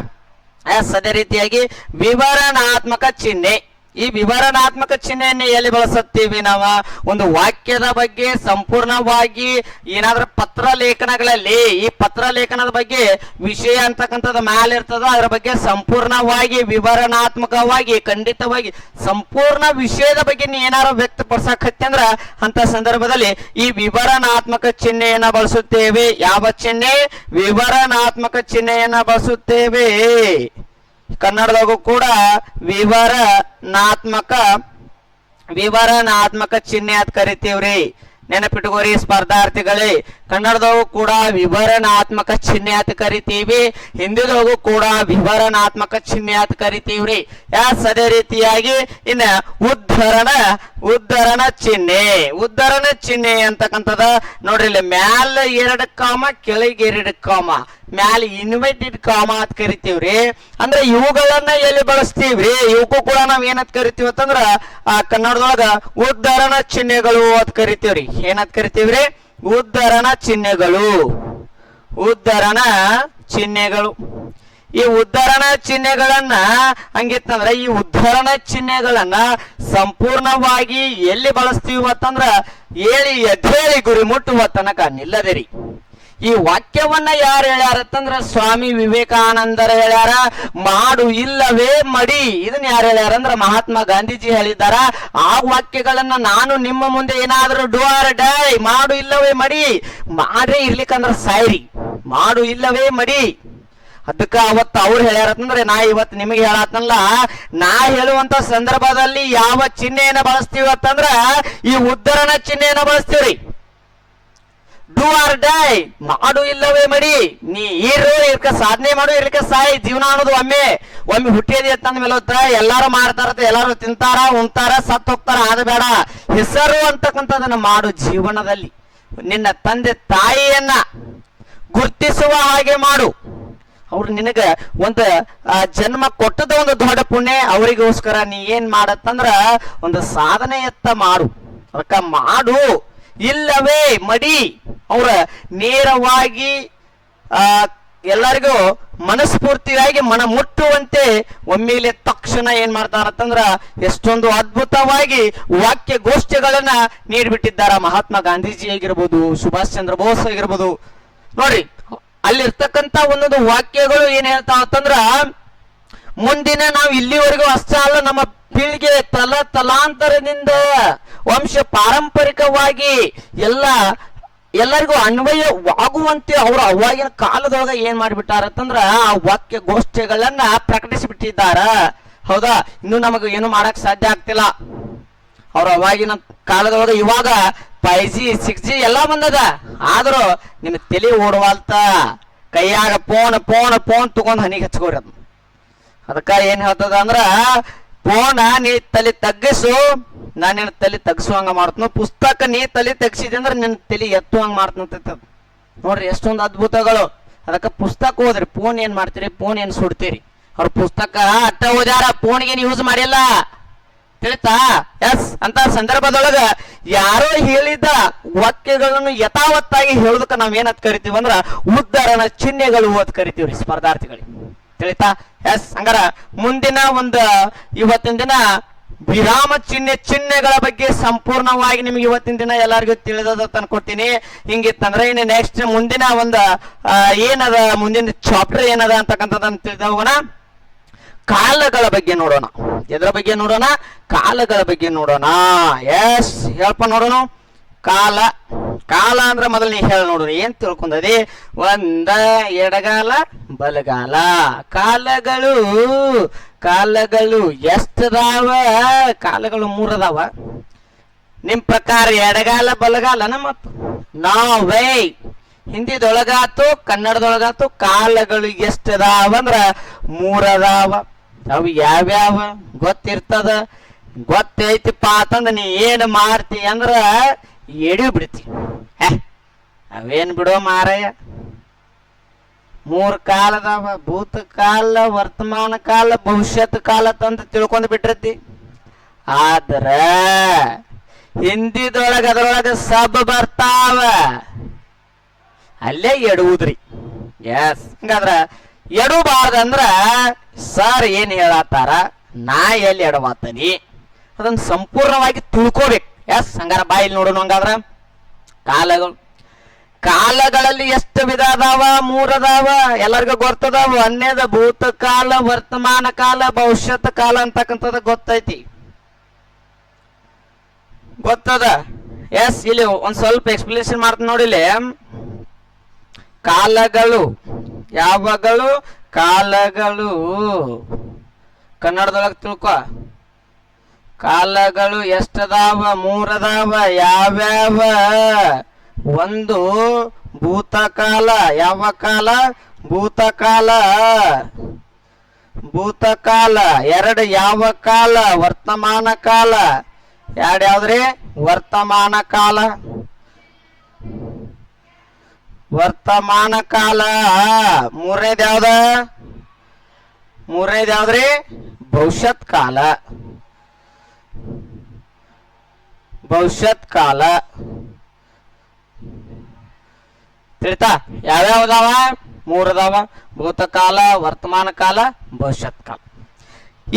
ಅದೇ ರೀತಿಯಾಗಿ ವಿವರಣಾತ್ಮಕ ಚಿಹ್ನೆ. ಈ ವಿವರಣಾತ್ಮಕ ಚಿಹ್ನೆಯನ್ನು ಎಲ್ಲಿ ಬಳಸುತ್ತೀವಿ ನಾವು? ಒಂದು ವಾಕ್ಯದ ಬಗ್ಗೆ ಸಂಪೂರ್ಣವಾಗಿ ಏನಾದ್ರೂ ಪತ್ರ ಲೇಖನಗಳಲ್ಲಿ ಈ ಪತ್ರ ಲೇಖನದ ಬಗ್ಗೆ ವಿಷಯ ಅಂತಕ್ಕಂಥದ್ದು ಮ್ಯಾಲ ಇರ್ತದ, ಅದರ ಬಗ್ಗೆ ಸಂಪೂರ್ಣವಾಗಿ ವಿವರಣಾತ್ಮಕವಾಗಿ ಖಂಡಿತವಾಗಿ ಸಂಪೂರ್ಣ ವಿಷಯದ ಬಗ್ಗೆ ನೀ ಏನಾದ್ರು ವ್ಯಕ್ತಪಡಿಸಕತ್ತೆ ಅಂದ್ರ ಅಂತ ಸಂದರ್ಭದಲ್ಲಿ ಈ ವಿವರಣಾತ್ಮಕ ಚಿಹ್ನೆಯನ್ನ ಬಳಸುತ್ತೇವೆ. ಯಾವ ಚಿಹ್ನೆ? ವಿವರಣಾತ್ಮಕ ಚಿಹ್ನೆಯನ್ನ ಬಳಸುತ್ತೇವೆ. ಕನ್ನಡದಾಗೂ ಕೂಡ ವಿವರಣಾತ್ಮಕ ಚಿಹ್ನೆ ಅಂತ ಕರಿತೀವ್ರಿ. ನೆನಪಿಟ್ಕೋರಿ ಸ್ಪರ್ಧಾರ್ಥಿಗಳೇ, ಕನ್ನಡದಾಗೂ ಕೂಡ ವಿವರಣಾತ್ಮಕ ಚಿಹ್ನೆ ಅಂತ ಕರಿತೀವಿ, ಹಿಂದಿದೊಳಗೂ ಕೂಡ ವಿವರಣಾತ್ಮಕ ಚಿಹ್ನೆ ಅಂತ ಕರಿತೀವ್ರಿ. ಅದೇ ರೀತಿಯಾಗಿ ಇನ್ನ ಉದ್ಧರಣ ಚಿಹ್ನೆ ಅಂತಕ್ಕಂಥದ ನೋಡ್ರಿ, ಇಲ್ಲಿ ಮ್ಯಾಲ 2 ಕಾಮ ಕೆಳಗೆ 2 ಕಾಮ, ಮ್ಯಾಲ ಇನ್ವರ್ಟೆಡ್ ಕಾಮ ಅಂತ ಕರಿತೀವ್ರಿ. ಅಂದ್ರೆ ಇವುಗಳನ್ನ ಎಲ್ಲಿ ಬಳಸ್ತೀವ್ರಿ? ಇವಕ್ಕೂ ಕೂಡ ನಾವ್ ಏನಂತ ಕರಿತೀವಿ ಅಂತಂದ್ರ ಕನ್ನಡದೊಳಗ ಉದ್ಧರಣ ಚಿಹ್ನೆಗಳು ಅಂತ ಕರಿತೀವ್ರಿ. ಏನಂತ ಕರಿತೀವ್ರಿ? ಉದ್ಧರಣ ಚಿಹ್ನೆಗಳು. ಈ ಉದ್ಧರಣ ಚಿಹ್ನೆಗಳನ್ನ ಹಂಗಿತ್ತಂದ್ರ ಈ ಉದ್ಧರಣ ಚಿಹ್ನೆಗಳನ್ನ ಸಂಪೂರ್ಣವಾಗಿ ಎಲ್ಲಿ ಬಳಸ್ತೀವಿ ಅಂತಂದ್ರ ಎದ್ದೇಳಿ ಗುರಿ ಮುಟ್ಟುವ ತನಕ ನಿಲ್ಲದಿರಿ. ಈ ವಾಕ್ಯವನ್ನ ಯಾರು ಹೇಳ್ಯಾರತ್ತಂದ್ರ ಸ್ವಾಮಿ ವಿವೇಕಾನಂದರ ಹೇಳ್ಯಾರ. ಮಾಡು ಇಲ್ಲವೇ ಮಡಿ, ಇದನ್ನ ಯಾರು ಹೇಳ್ಯಾರ ಅಂದ್ರ ಮಹಾತ್ಮ ಗಾಂಧೀಜಿ ಹೇಳಿದಾರ. ಆ ವಾಕ್ಯಗಳನ್ನ ನಾನು ನಿಮ್ಮ ಮುಂದೆ ಏನಾದ್ರೂ ಡೂ ಆರ್ ಡೈ, ಮಾಡು ಇಲ್ಲವೇ ಮಡಿ, ಮಾಡ್ರೆ ಇರ್ಲಿಕ್ಕಂದ್ರ ಸಾಯ್ರಿ, ಮಾಡು ಇಲ್ಲವೇ ಮಡಿ. ಅದಕ್ಕ ಅವತ್ತು ಅವ್ರು ಹೇಳ್ಯಾರತ್ತಂದ್ರೆ ನಾ ಇವತ್ತು ನಿಮಗೆ ಹೇಳತ್ತಲ್ಲ, ನಾ ಹೇಳುವಂತ ಸಂದರ್ಭದಲ್ಲಿ ಯಾವ ಚಿಹ್ನೆಯನ್ನ ಬಳಸ್ತೀವಿ ಅಂತಂದ್ರ ಈ ಉದ್ಧರಣ ಚಿಹ್ನೆಯನ್ನ ಬಳಸ್ತೀವ್ರಿ. ಡೂ ಆರ್ ಡೈ, ಮಾಡು ಇಲ್ಲವೇ ಮಡಿ, ನೀ ಇರ್ಕ ಸಾಧನೆ ಮಾಡು, ಇರ್ಲಿಕ್ಕೆ ಸಾಯಿ. ಜೀವನ ಅನ್ನೋದು ಒಮ್ಮೆ ಹುಟ್ಟಿಯದಿ ಅಂತಂದ ಮೇಲೆ ಎಲ್ಲಾರು ಮಾಡ್ತಾರತ್ತ, ಎಲ್ಲಾರು ತಿಂತಾರ ಉಣ್ತಾರ ಸತ್ ಹೋಗ್ತಾರ. ಆದ ಬೇಡ, ಹೆಸರು ಅಂತಕ್ಕಂಥದನ್ನ ಮಾಡು. ಜೀವನದಲ್ಲಿ ನಿನ್ನ ತಂದೆ ತಾಯಿಯನ್ನ ಗುರ್ತಿಸುವ ಹಾಗೆ ಮಾಡು. ಅವ್ರು ನಿನಗ ಒಂದು ಜನ್ಮ ಕೊಟ್ಟದ ಒಂದು ದೊಡ್ಡ ಪುಣ್ಯ. ಅವರಿಗೋಸ್ಕರ ನೀ ಏನ್ ಮಾಡತ್ತಂದ್ರ ಒಂದು ಸಾಧನೆಯತ್ತ ಮಾಡು. ಅದಕ್ಕ ಮಾಡು ಇಲ್ಲವೇ ಮಡಿ. ಅವ್ರ ನೇರವಾಗಿ ಎಲ್ಲರಿಗೂ ಮನಸ್ಫೂರ್ತಿಯಾಗಿ ಮನ ಮುಟ್ಟುವಂತೆ ಒಮ್ಮೆಲೆ ತಕ್ಷಣ ಏನ್ ಮಾಡ್ತಾರಂತಂದ್ರ ಎಷ್ಟೊಂದು ಅದ್ಭುತವಾಗಿ ವಾಕ್ಯ ಗೋಷ್ಠಿಗಳನ್ನ ನೀಡ್ಬಿಟ್ಟಿದ್ದಾರ. ಮಹಾತ್ಮ ಗಾಂಧೀಜಿ ಆಗಿರ್ಬೋದು, ಸುಭಾಷ್ ಚಂದ್ರ ಬೋಸ್ ಆಗಿರ್ಬೋದು. ನೋಡ್ರಿ, ಅಲ್ಲಿರ್ತಕ್ಕಂಥ ಒಂದೊಂದು ವಾಕ್ಯಗಳು ಏನ್ ಹೇಳ್ತಾವ ಅಂತಂದ್ರ ಮುಂದಿನ ನಾವು ಇಲ್ಲಿವರೆಗೂ ಅಷ್ಟೇ ಅಲ್ಲ, ನಮ್ಮ ಪೀಳಿಗೆ ತಲಾಂತರದಿಂದ ವಂಶ ಪಾರಂಪರಿಕವಾಗಿ ಎಲ್ಲರಿಗೂ ಅನ್ವಯವಾಗುವಂತೆ ಅವರು ಅವಾಗಿನ ಕಾಲದೊಳಗ ಏನ್ ಮಾಡ್ಬಿಟ್ಟಾರಂತಂದ್ರ ಆ ವಾಕ್ಯ ಗೋಷ್ಠಿಗಳನ್ನ ಪ್ರಕಟಿಸಿಬಿಟ್ಟಿದ್ದಾರ. ಹೌದಾ? ಇನ್ನು ನಮಗ ಏನು ಮಾಡಕ್ ಸಾಧ್ಯ ಆಗ್ತಿಲ್ಲ. ಅವ್ರು ಅವಾಗಿನ ಕಾಲದೊಳಗ ಇವಾಗ 5G 6G ಎಲ್ಲಾ ಬಂದದ, ಆದ್ರೂ ನಿಮ್ ತಲೆ ಓಡವಾಲ್ತ. ಕೈಯಾಗ ಫೋನ್ ತಗೊಂಡ್ ಹನಿಗೆ ಹಚ್ಕೋರಿ. ಅದು ಅದಕ್ಕ ಏನ್ ಹೇಳ್ತದ ಅಂದ್ರ ಫೋನ ನೀ ತಲೆ ತಗ್ಗಿಸು, ನಾನು ನಿನ್ನ ತಲೆ ತಗ್ಸುವಂಗ ಮಾಡ್ತನ. ಪುಸ್ತಕ ನೀ ತಲೆ ತಗ್ಸಿದೆ ಅಂದ್ರೆ ನಿನ್ನ ತಲೆ ಎತ್ತುವಂಗ ಮಾಡ್ತಂತ. ನೋಡ್ರಿ ಎಷ್ಟೊಂದು ಅದ್ಭುತಗಳು. ಅದಕ್ಕ ಪುಸ್ತಕ ಓದ್ರಿ, ಫೋನ್ ಏನ್ ಮಾಡ್ತೀರಿ, ಫೋನ್ ಏನ್ ಸುಡ್ತೀರಿ. ಅವ್ರ ಪುಸ್ತಕ ಅಟ್ಟ ಓದ್ಯಾರ, ಫೋನ್ಗೇನು ಯೂಸ್ ಮಾಡಿಲ್ಲ. ತಿಳಿತಾ? ಎಸ್. ಅಂತ ಸಂದರ್ಭದೊಳಗ ಯಾರೋ ಹೇಳಿದ ವಾಕ್ಯಗಳನ್ನು ಯಥಾವತ್ತಾಗಿ ಹೇಳೋದಕ್ಕ ನಾವ್ ಏನಂತ ಕರಿತೀವಿ ಅಂದ್ರ ಉದ್ಧರಣ ಚಿಹ್ನೆಗಳು ಅಂತ ಕರಿತೀವ್ರಿ ಸ್ಪರ್ಧಾರ್ಥಿಗಳಿಗೆ. ತಿಳಿತಾ? ಎಸ್. ಹಂಗಾರ ಮುಂದಿನ ಒಂದು ಇವತ್ತಿನ ದಿನ ವಿರಾಮ ಚಿಹ್ನೆಗಳ ಬಗ್ಗೆ ಸಂಪೂರ್ಣವಾಗಿ ನಿಮ್ಗೆ ಇವತ್ತಿನ ದಿನ ಎಲ್ಲರಿಗೂ ತಿಳಿದ ಅನ್ಕೊಡ್ತೀನಿ. ಹಿಂಗಿತ್ತಂದ್ರೆ ಇನ್ನು ನೆಕ್ಸ್ಟ್ ಮುಂದಿನ ಒಂದು ಏನದ ಮುಂದಿನ ಚಾಪ್ಟರ್ ಏನದ ಅಂತಕ್ಕಂಥದ್ದನ್ನು ತಿಳಿದ ಹೋಗೋಣ. ಕಾಲಗಳ ಬಗ್ಗೆ ನೋಡೋಣ. ಎದ್ರ ಬಗ್ಗೆ ನೋಡೋಣ? ಕಾಲಗಳ ಬಗ್ಗೆ ನೋಡೋಣ. ಎಸ್ ಹೇಳ್ಪ ನೋಡೋಣ. ಕಾಲ ಅಂದ್ರೆ ಮೊದಲು ನೀ ಹೇಳ ನೋಡೋಣ ಏನ್ ತಿಳ್ಕೊಂಡದಿ. ಒಂದ ಎಡಗಾಲ ಬಲಗಾಲ. ಕಾಲಗಳು ಎಷ್ಟದಾವ? ಕಾಲಗಳು 3 ಅದಾವ. ನಿಮ್ ಪ್ರಕಾರ ಎಡಗಾಲ ಬಲಗಾಲನ? ಮತ್ತು ನಾವೇ ಹಿಂದಿದೊಳಗಾತು ಕನ್ನಡದೊಳಗಾತು ಕಾಲಗಳು ಎಷ್ಟದಾವ ಅಂದ್ರ 3 ಅದಾವ. ಅವು ಯಾವ್ಯಾವ ಗೊತ್ತಿರ್ತದ? ಗೊತ್ತೈತಿಪ್ಪ ಅಂತಂದ್ರ ನೀ ಏನ್ ಮಾಡ್ತಿ ಅಂದ್ರ ಎಡಿ ಬಿಡ್ತಿ. ಅವೇನ್ ಬಿಡೋ ಮಾರಾಯ. 3 ಕಾಲ ಅದಾವ. ಭೂತಕಾಲ, ವರ್ತಮಾನ ಕಾಲ, ಭವಿಷ್ಯತ್ ಕಾಲ ಅಂತ ತಿಳ್ಕೊಂಡ್ ಬಿಟ್ಟಿರ್ತಿ. ಆದ್ರ ಹಿಂದಿದೊಳಗ ಅದ್ರೊಳಗ ಸಬ್ ಬರ್ತಾವ, ಅಲ್ಲೇ ಎಡುವುದ್ರಿ. ಎಸ್ ಹಂಗಾದ್ರ ಎಡಬಾರ್ದಂದ್ರ ಸರ್ ಏನ್ ಹೇಳತ್ತಾರ, ನಾ ಎಲ್ಲಿ ಎಡವಾತನಿ ಅದನ್ನ ಸಂಪೂರ್ಣವಾಗಿ ತಿಳ್ಕೋಬೇಕು. ಎಸ್ ಹಂಗಾರ ಬಾಯಿಲ್ ನೋಡೋಣ. ಹಂಗಾದ್ರ ಕಾಲಗಳಲ್ಲಿ ಎಷ್ಟು ವಿಧ ಅದಾವ? 3 ಅದಾವ. ಎಲ್ಲರಿಗೂ ಗೊತ್ತದಾವ. ಒಂದೇದ ಭೂತಕಾಲ, ವರ್ತಮಾನ ಕಾಲ, ಭವಿಷ್ಯತ್ ಕಾಲ ಅಂತಕ್ಕಂಥದ್ದು ಗೊತ್ತೈತಿ, ಗೊತ್ತದ. ಎಸ್ ಇಲ್ಲಿ ಒಂದ್ ಸ್ವಲ್ಪ ಎಕ್ಸ್ಪ್ಲೇಷನ್ ಮಾಡ್ತೀನಿ ನೋಡಿಲಿ. ಕಾಲಗಳು ಯಾವಾಗಳು? ಕಾಲಗಳು ಕನ್ನಡದೊಳಗೆ ತಿಳ್ಕೊ. ಕಾಲಗಳು ಎಷ್ಟದಾವ? 3 ಅದಾವ. ಯಾವ್ಯಾವ? ಒಂದು ಭೂತಕಾಲ. ಯಾವ ಕಾಲ? ಭೂತಕಾಲ. 2 ಯಾವ ಕಾಲ? ವರ್ತಮಾನ ಕಾಲ. 2 ಯಾವ್ದ್ರಿ? ವರ್ತಮಾನ ಕಾಲ. ವರ್ತಮಾನ ಕಾಲ. 3ನೇದು ಯಾವ್ದ? 3ನೇದು ಯಾವ್ದ್ರಿ? ಭವಿಷ್ಯತ್ ಕಾಲ. ತಿಳಿತಾ? ಯಾವ್ಯಾವದಾವ? 3 ಅದಾವ. ಭೂತಕಾಲ, ವರ್ತಮಾನ ಕಾಲ, ಭವಿಷ್ಯತ್ ಕಾಲ.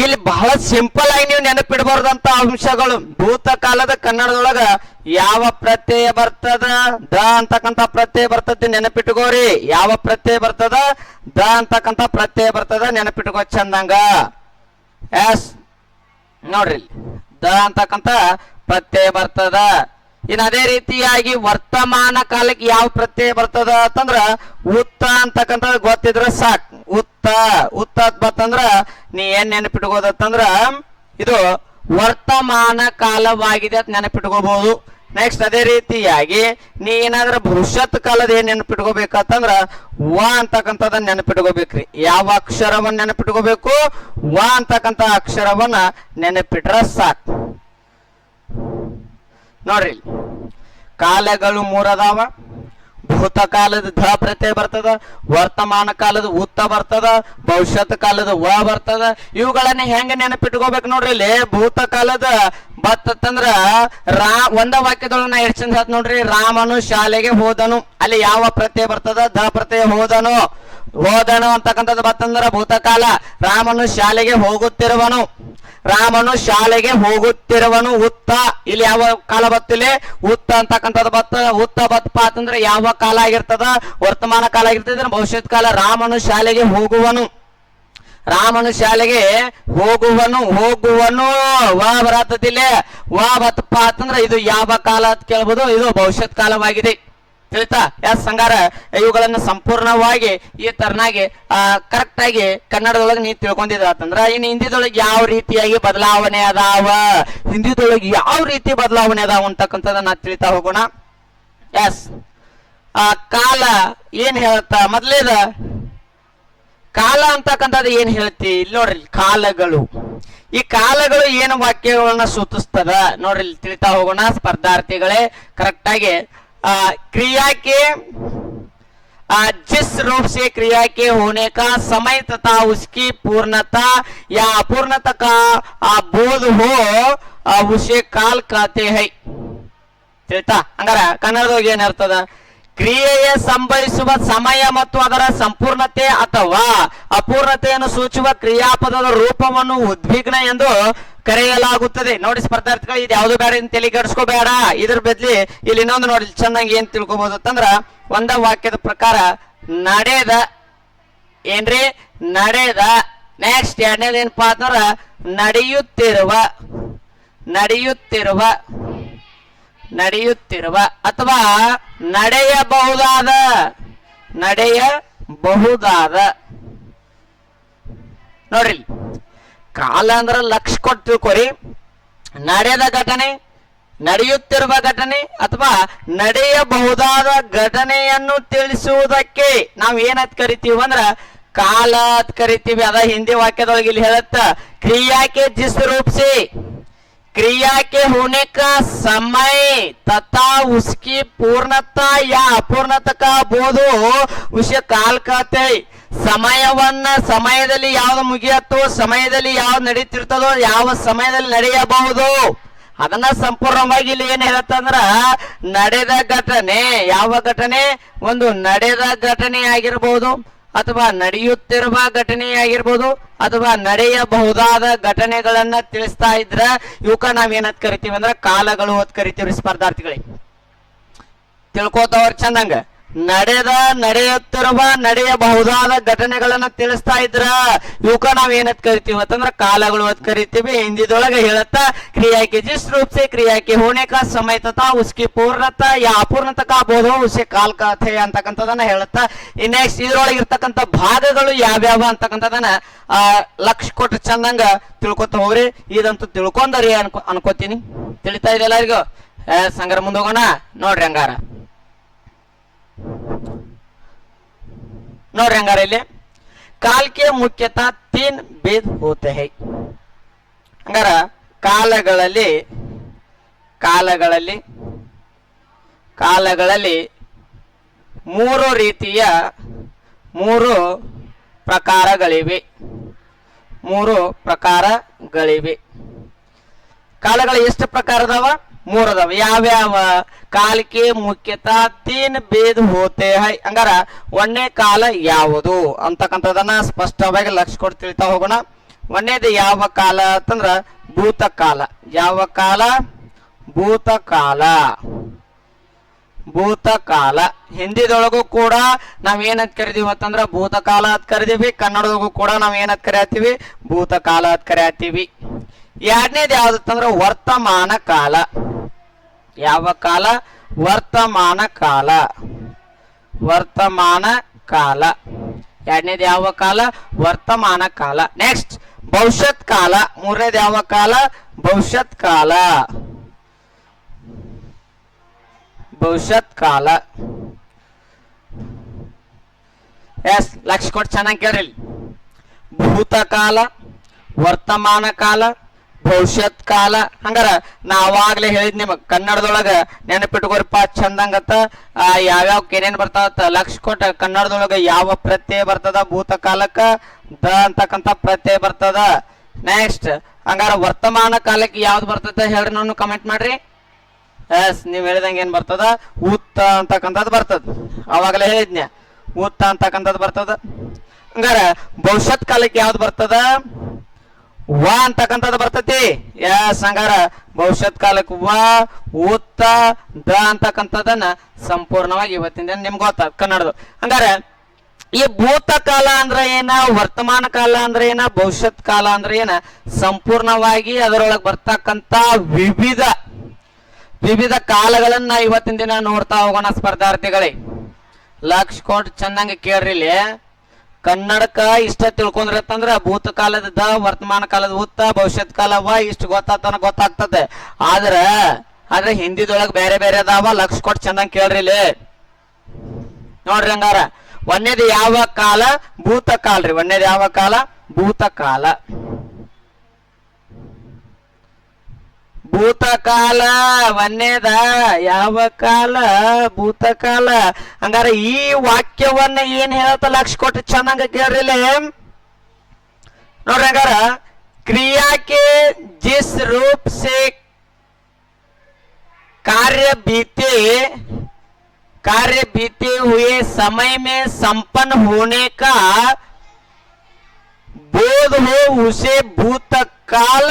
ಇಲ್ಲಿ ಬಹಳ ಸಿಂಪಲ್ ಆಗಿ ನೀವು ನೆನಪಿಡಬಾರ್ದಂತ ಅಂಶಗಳು. ಭೂತಕಾಲದ ಕನ್ನಡದೊಳಗ ಯಾವ ಪ್ರತ್ಯಯ ಬರ್ತದ? ದ ಅಂತಕ್ಕಂಥ ಪ್ರತ್ಯಯ ಬರ್ತದೆ, ನೆನಪಿಟ್ಕೋರಿ. ಯಾವ ಪ್ರತ್ಯಯ ಬರ್ತದ? ದ ಅಂತಕ್ಕಂಥ ಪ್ರತ್ಯಯ ಬರ್ತದ, ನೆನಪಿಟ್ಕೋ ಚಂದಂಗ. ಎಸ್ ನೋಡ್ರಿ, ದ ಅಂತಕ್ಕಂಥ ಪ್ರತ್ಯಯ ಬರ್ತದ. ಇನ್ನು ಅದೇ ರೀತಿಯಾಗಿ ವರ್ತಮಾನ ಕಾಲಕ್ಕೆ ಯಾವ ಪ್ರತ್ಯಯ ಬರ್ತದ ಅಂತಂದ್ರ ಉತ್ತ ಅಂತಕ್ಕಂಥ ಗೊತ್ತಿದ್ರ ಸಾಕ್. ಉತ್ತ ಬರ್ತಂದ್ರ ನೀ ಏನ್ ನೆನಪಿಟ್ಕೋದತ್ತಂದ್ರ ಇದು ವರ್ತಮಾನ ಕಾಲವಾಗಿದೆ ಅಂತ ನೆನಪಿಟ್ಕೋಬಹುದು. ನೆಕ್ಸ್ಟ್ ಅದೇ ರೀತಿಯಾಗಿ ನೀ ಏನಾದ್ರ ಭವಿಷ್ಯತ್ ಕಾಲದ ಏನ್ ನೆನಪಿಟ್ಕೋಬೇಕಂತಂದ್ರ ವ ಅಂತಕ್ಕಂಥದನ್ನ ನೆನಪಿಟ್ಕೋಬೇಕ್ರಿ. ಯಾವ ಅಕ್ಷರವನ್ನ ನೆನಪಿಟ್ಕೋಬೇಕು? ವ ಅಂತಕ್ಕಂಥ ಅಕ್ಷರವನ್ನ ನೆನಪಿಟ್ರ ಸಾಕ್. ನೋಡ್ರಿ, ಕಾಲಗಳು 3 ಅದಾವ. ಭೂತಕಾಲದ ಧ ಪ್ರತ್ಯಯ ಬರ್ತದ, ವರ್ತಮಾನ ಕಾಲದ ಉತ್ತ ಬರ್ತದ, ಭವಿಷ್ಯತ್ ಕಾಲದ ವ ಬರ್ತದ. ಇವುಗಳನ್ನ ಹೆಂಗ ನೆನಪಿಟ್ಕೋಬೇಕು ನೋಡ್ರಿ. ಇಲ್ಲಿ ಭೂತಕಾಲದ ಬತ್ತಂದ್ರ ಒಂದ ವಾಕ್ಯದೊಳಗ ನಾ ಎಷ್ಟು ಚಂದ ಹೇಳ್ತ ನೋಡ್ರಿ. ರಾಮನು ಶಾಲೆಗೆ ಹೋದನು. ಅಲ್ಲಿ ಯಾವ ಪ್ರತ್ಯಯ ಬರ್ತದ? ದ ಪ್ರತ್ಯಯ. ಹೋದನು ಅಂತಕ್ಕಂಥದ್ದು ಬತ್ತಂದ್ರ ಭೂತಕಾಲ. ರಾಮನು ಶಾಲೆಗೆ ಹೋಗುತ್ತಿರುವನು. ಉತ್ತ. ಇಲ್ಲಿ ಯಾವ ಕಾಲ ಬತ್ತಿಲ್ಲಿ? ಉತ್ತ ಅಂತಕ್ಕಂಥದ್ದು ಉತ್ತ ಬತ್ತಪ್ಪ ಅಂತಂದ್ರೆ ಯಾವ ಕಾಲ ಆಗಿರ್ತದ? ವರ್ತಮಾನ ಕಾಲ ಆಗಿರ್ತದ, ಭವಿಷ್ಯತ್ ಕಾಲ. ರಾಮನು ಶಾಲೆಗೆ ಹೋಗುವನು. ವ ಬರತ್ತಿಲ್ಲ. ವ ಬತ್ತಪ್ಪ ಅಂತಂದ್ರೆ ಇದು ಯಾವ ಕಾಲ ಅಂತ ಕೇಳ್ಬೋದು. ಇದು ಭವಿಷ್ಯತ್ ಕಾಲವಾಗಿದೆ. ತಿಳಿತಾ? ಎಸ್ ಹಂಗಾರ ಇವುಗಳನ್ನ ಸಂಪೂರ್ಣವಾಗಿ ಈ ತರನಾಗಿ ಕರೆಕ್ಟ್ ಆಗಿ ಕನ್ನಡದೊಳಗೆ ನೀವು ತಿಳ್ಕೊಂಡಿದ್ರಂದ್ರ ಇನ್ನು ಹಿಂದಿದೊಳಗೆ ಯಾವ ರೀತಿಯಾಗಿ ಬದಲಾವಣೆ ಅದಾವ, ಅಂತಕ್ಕಂಥದ್ದು ನಾ ತಿಳಿತಾ ಹೋಗೋಣ. ಎಸ್ ಕಾಲ ಏನ್ ಹೇಳ್ತಾ? ಮೊದಲೇದ ಕಾಲ ಅಂತಕ್ಕಂಥದ್ದು ಏನ್ ಹೇಳ್ತಿ? ಇಲ್ಲಿ ನೋಡ್ರಿ, ಈ ಕಾಲಗಳು ಏನು ವಾಕ್ಯಗಳನ್ನ ಸೂಚಿಸ್ತದ ನೋಡ್ರಿ, ಇಲ್ಲಿ ತಿಳಿತಾ ಹೋಗೋಣ ಸ್ಪರ್ಧಾರ್ಥಿಗಳೇ. ಕರೆಕ್ಟ್ ಆಗಿ क्रिया के जिस रूप से क्रिया के होने का समय तथा उसकी पूर्णता या अपूर्णता का बोध हो उसे काल कहते हैं. ತಿಳಿತಾ? ಹಂಗಾರ ಕನ್ನಡದಾಗ ಏನಿರ್ತದ? ಕ್ರಿಯೆಯ ಸಂಭವಿಸುವ ಸಮಯ ಮತ್ತು ಅದರ ಸಂಪೂರ್ಣತೆ ಅಥವಾ ಅಪೂರ್ಣತೆಯನ್ನು ಸೂಚುವ ಕ್ರಿಯಾಪದದ ರೂಪವನ್ನು ಉದ್ವಿಗ್ನ ಎಂದು ಕರೆಯಲಾಗುತ್ತದೆ. ನೋಡಿ ಸ್ಪರ್ಧಾರ್ಥಿಗಳು, ಇದು ಯಾವ್ದು ಬೇಡ ಅಂತ ತಲೆ ಕೆಡಿಸ್ಕೋಬೇಡ. ಇದ್ರ ಬದ್ಲಿ ಇಲ್ಲಿ ಇನ್ನೊಂದು ನೋಡಿ ಚೆನ್ನಾಗಿ ಏನ್ ತಿಳ್ಕೊಬಹುದು ಅಂತಂದ್ರ, ಒಂದ ವಾಕ್ಯದ ಪ್ರಕಾರ ನಡೆದ ಏನ್ರಿ ನಡೆದ, ನೆಕ್ಸ್ಟ್ ಎರಡನೇದು ಏನಪ್ಪಾ ಅಂತಂದ್ರ ನಡೆಯುತ್ತಿರುವ ನಡೆಯುತ್ತಿರುವ ನಡೆಯುತ್ತಿರುವ ಅಥವಾ ನಡೆಯಬಹುದಾದ ನಡೆಯಬಹುದಾದ. ನೋಡ್ರಿ, ಕಾಲ ಅಂದ್ರ ಲಕ್ಷ ಕೊಟ್ಟು ತಿಳ್ಕೊರಿ. ನಡೆದ ಘಟನೆ, ನಡೆಯುತ್ತಿರುವ ಘಟನೆ ಅಥವಾ ನಡೆಯಬಹುದಾದ ಘಟನೆಯನ್ನು ತಿಳಿಸುವುದಕ್ಕೆ ನಾವು ಏನಂತ ಕರಿತೀವಿ ಅಂದ್ರ ಕಾಲ ಅಂತ ಕರಿತೀವಿ. ಅದ ಹಿಂದಿ ವಾಕ್ಯದೊಳಗೆ ಇಲ್ಲಿ ಹೇಳತ್ತ, ಕ್ರಿಯಾಕ್ಕೆ ಜಿಸ್ ರೂप से क्रिया के होने का समय तथा उसकी पूर्णता या अपूर्णता का बोध उसे काल कहते. ಸಮಯವನ್ನ, ಸಮಯದಲ್ಲಿ ಯಾವ್ದು ಮುಗಿಯತ್ತೋ, ಸಮಯದಲ್ಲಿ ಯಾವ್ದು ನಡೀತಿರ್ತದೋ, ಯಾವ ಸಮಯದಲ್ಲಿ ನಡೆಯಬಹುದು ಅದನ್ನ ಸಂಪೂರ್ಣವಾಗಿ ಇಲ್ಲಿ ಏನ್ ಹೇಳತ್ತಂದ್ರ ನಡೆದ ಘಟನೆ. ಯಾವ ಘಟನೆ? ಒಂದು ನಡೆದ ಘಟನೆ ಆಗಿರ್ಬೋದು, ಅಥವಾ ನಡೆಯುತ್ತಿರುವ ಘಟನೆ ಆಗಿರ್ಬೋದು, ಅಥವಾ ನಡೆಯಬಹುದಾದ ಘಟನೆಗಳನ್ನ ತಿಳಿಸ್ತಾ ಇದ್ರ ಇವಕ್ಕ ನಾವೇನಂತ ಕರಿತೀವಿ ಅಂದ್ರ ಕಾಲಗಳು ಅಂತ ಕರಿತೀವಿ. ಸ್ಪರ್ಧಾರ್ಥಿಗಳಿಗೆ ತಿಳ್ಕೋತವ್ರ ಚಂದಂಗ, ನಡೆದ, ನಡೆಯುತ್ತಿರುವ, ನಡೆಯಬಹುದಾದ ಘಟನೆಗಳನ್ನ ತಿಳಿಸ್ತಾ ಇದ್ರ ಇವಕ್ಕ ನಾವ್ ಏನಂತ ಕರಿತೀವಿ ಅಂತಂದ್ರ ಕಾಲಗಳು ಅಂತ ಕರಿತೀವಿ. ಹಿಂದಿದೊಳಗೆ ಹೇಳತ್ತ, ಕ್ರಿಯಾಕ್ಕೆ जिस रूप से क्रिया के होने का समय तथा उसकी पूर्णता या अपूर्णता का बोध उसे काल कहते ಅಂತಕ್ಕಂಥದನ್ನ ಹೇಳುತ್ತ. ನೆಕ್ಸ್ಟ್ ಇದ್ರೊಳಗೆ ಇರ್ತಕ್ಕಂಥ ಭಾಗಗಳು ಯಾವ್ಯಾವ ಅಂತಕ್ಕಂಥದನ್ನ ಲಕ್ಷ ಕೊಟ್ಟು ಚಂದಂಗ ತಿಳ್ಕೊತ ಹೋಗ್ರಿ. ಇದಂತೂ ತಿಳ್ಕೊಂಡರಿ ಅನ್ಕೋತೀನಿ. ತಿಳಿತಾ ಇದೆ ಎಲ್ಲರಿಗೂ? ಸಂಗ್ರ ಮುಂದೆ ಹೋಗೋಣ. ನೋಡ್ರಿ ಹಂಗಾರ, ನೋಡ್ರಿ ಹಂಗಾರ ಇಲ್ಲಿ काल के मुख्यतः 3 भेद होते हैं. ಹಂಗಾರ ಕಾಲಗಳಲ್ಲಿ ಕಾಲಗಳಲ್ಲಿ ಕಾಲಗಳಲ್ಲಿ ಮೂರು ರೀತಿಯ ಮೂರು ಪ್ರಕಾರಗಳಿವೆ. ಮೂರು ಪ್ರಕಾರಗಳಿವೆ. ಕಾಲಗಳು ಎಷ್ಟು ಪ್ರಕಾರ ಅದಾವ? ಮೂರು ಅದಾವ. ಯಾವ್ಯಾವ? ಕಾಲಕ್ಕೆ ಮುಖ್ಯತಃ 3 ಭೇದ ಹೋತೆ ಹೈ. ಹಂಗಾರ ಒಂದನೇ ಕಾಲ ಯಾವುದು ಅಂತಕ್ಕಂಥದನ್ನ ಸ್ಪಷ್ಟವಾಗಿ ಲಕ್ಷ ಕೊಟ್ಟು ತಿಳಿತಾ ಹೋಗೋಣ. ಒಂದೇದು ಯಾವ ಕಾಲ ಅಂತಂದ್ರ ಭೂತಕಾಲ. ಯಾವ ಕಾಲ? ಭೂತಕಾಲ. ಭೂತಕಾಲ ಹಿಂದಿದೊಳಗೂ ಕೂಡ ನಾವ್ ಏನಂತ ಕರಿದೀವಿ ಅಂತಂದ್ರ ಭೂತಕಾಲ ಅಂತ ಕರಿದೀವಿ. ಕನ್ನಡದೊಳಗೂ ಕೂಡ ನಾವ್ ಏನಂತ ಕರಿಯತ್ತೀವಿ? ಭೂತಕಾಲ ಅಂತ ಕರಿಯತ್ತೀವಿ. ಎರಡನೇದು ಯಾವ್ದಂದ್ರ ವರ್ತಮಾನ ಕಾಲ. ಯಾವ ಕಾಲ? ವರ್ತಮಾನ ಕಾಲ. ವರ್ತಮಾನ ಕಾಲ. ಎರಡನೇದು ಯಾವ ಕಾಲ? ವರ್ತಮಾನ ಕಾಲ. ನೆಕ್ಸ್ಟ್ ಭವಿಷ್ಯತ್ ಕಾಲ. ಮೂರನೇದು ಯಾವ ಕಾಲ? ಭವಿಷ್ಯತ್ ಕಾಲ. ಭವಿಷ್ಯತ್ ಕಾಲ. ಎಸ್, ಲಕ್ಷ ಕೊಟ್ಟು ಚೆನ್ನಾಗಿ ಕೇಳ್ರಿ. ಭೂತಕಾಲ, ವರ್ತಮಾನ ಕಾಲ, ಭವಿಷ್ಯತ್ ಕಾಲ. ಹಂಗಾರ ನಾವಾಗ್ಲೇ ಹೇಳಿದ್ ನಿಮಗ್ ಕನ್ನಡದೊಳಗ ನೆನಪಿಟ್ಕೋರಿಪ್ಪ ಚಂದಂಗತ್ತ. ಯಾವ್ಯಾವ ಏನೇನ್ ಬರ್ತಾವತ್ತ ಲಕ್ಷ ಕೊಟ್ಟ. ಕನ್ನಡದೊಳಗ ಯಾವ ಪ್ರತ್ಯಯ ಬರ್ತದ? ಭೂತಕಾಲಕ್ಕ ದ ಅಂತಕ್ಕಂಥ ಪ್ರತ್ಯಯ ಬರ್ತದ. ನೆಕ್ಸ್ಟ್ ಹಂಗಾರ ವರ್ತಮಾನ ಕಾಲಕ್ಕೆ ಯಾವ್ದು ಬರ್ತದ ಹೇಳ್ರಿ, ನಾನು ಕಮೆಂಟ್ ಮಾಡ್ರಿ. ಎಸ್, ನೀವ್ ಹೇಳಿದಂಗ ಏನ್ ಬರ್ತದ? ಉತ್ತ ಅಂತಕ್ಕಂಥದ್ದು ಬರ್ತದ. ಅವಾಗಲೇ ಹೇಳಿದ್ನ್ಯ, ಉತ್ತ ಅಂತಕ್ಕಂಥದ್ದು ಬರ್ತದ. ಹಂಗಾರ ಭವಿಷ್ಯತ್ ಕಾಲಕ್ಕೆ ಯಾವ್ದು ಬರ್ತದ? ವ ಅಂತಕ್ಕಂಥದ್ದು ಬರ್ತತಿ. ಎಸ್, ಹಂಗಾರ ಭವಿಷ್ಯತ್ ಕಾಲಕ್ಕೆ ವ, ಉತ್ತ, ದ ಅಂತಕ್ಕಂಥದನ್ನ ಸಂಪೂರ್ಣವಾಗಿ ಇವತ್ತಿನ ದಿನ ನಿಮ್ಗೆ ಗೊತ್ತ ಕನ್ನಡದು. ಹಂಗಾರ ಈ ಭೂತಕಾಲ ಅಂದ್ರ ಏನ, ವರ್ತಮಾನ ಕಾಲ ಅಂದ್ರೆ ಏನ, ಭವಿಷ್ಯತ್ ಕಾಲ ಅಂದ್ರೆ ಏನ, ಸಂಪೂರ್ಣವಾಗಿ ಅದರೊಳಗೆ ಬರ್ತಕ್ಕಂತ ವಿವಿಧ ವಿವಿಧ ಕಾಲಗಳನ್ನ ಇವತ್ತಿನ ದಿನ ನೋಡ್ತಾ ಹೋಗೋಣ ಸ್ಪರ್ಧಾರ್ಥಿಗಳೇ. ಲಕ್ಷ ಕೊಟ್ಟು ಚೆನ್ನಾಗಿ ಕೇಳ್ರಿ. ಇಲ್ಲಿ ಕನ್ನಡಕ್ಕ ಇಷ್ಟ ತಿಳ್ಕೊಂಡ್ರತ್ತಂದ್ರ ಭೂತಕಾಲದ ದ, ವರ್ತಮಾನ ಕಾಲದ ಉತ್ತ, ಭವಿಷ್ಯತ್ ಕಾಲ ವ, ಇಷ್ಟು ಗೊತ್ತಾಗ್ತದೆ. ಆದ್ರೆ ಹಿಂದಿದೊಳಗ ಬೇರೆ ಬೇರೆ ಅದಾವ. ಲಕ್ಷ ಕೊಟ್ಟು ಚೆನ್ನಾಗಿ ಕೇಳ್ರಿ. ಇಲ್ಲಿ ನೋಡ್ರಿ ಹಂಗಾರ ಒಂದೇದು ಯಾವ ಕಾಲ? ಭೂತಕಾಲ ರೀ. ಒಂದೇದು ಯಾವ ಕಾಲ? ಭೂತಕಾಲ. ಭೂತಕಾಲ ಒಂದೇದ ಯಾವ ಕಾಲ? ಭೂತಕಾಲ. ಹಂಗಾರ ಈ ವಾಕ್ಯವನ್ನ ಏನ್ ಹೇಳತ್ತ ಲಕ್ಷ ಕೊಟ್ಟು ಚೆನ್ನಾಗ ಕೇಳ್ರಿ. ನೋಡ್ರಿ ಹಂಗಾರ ಕ್ರಿಯಾಕ್ಕೆ ಜಿಸ್ ರೂಪ್ ಸೆ कार्य बीते हुए समय में संपन्न होने का बोध हो उसे भूतकाल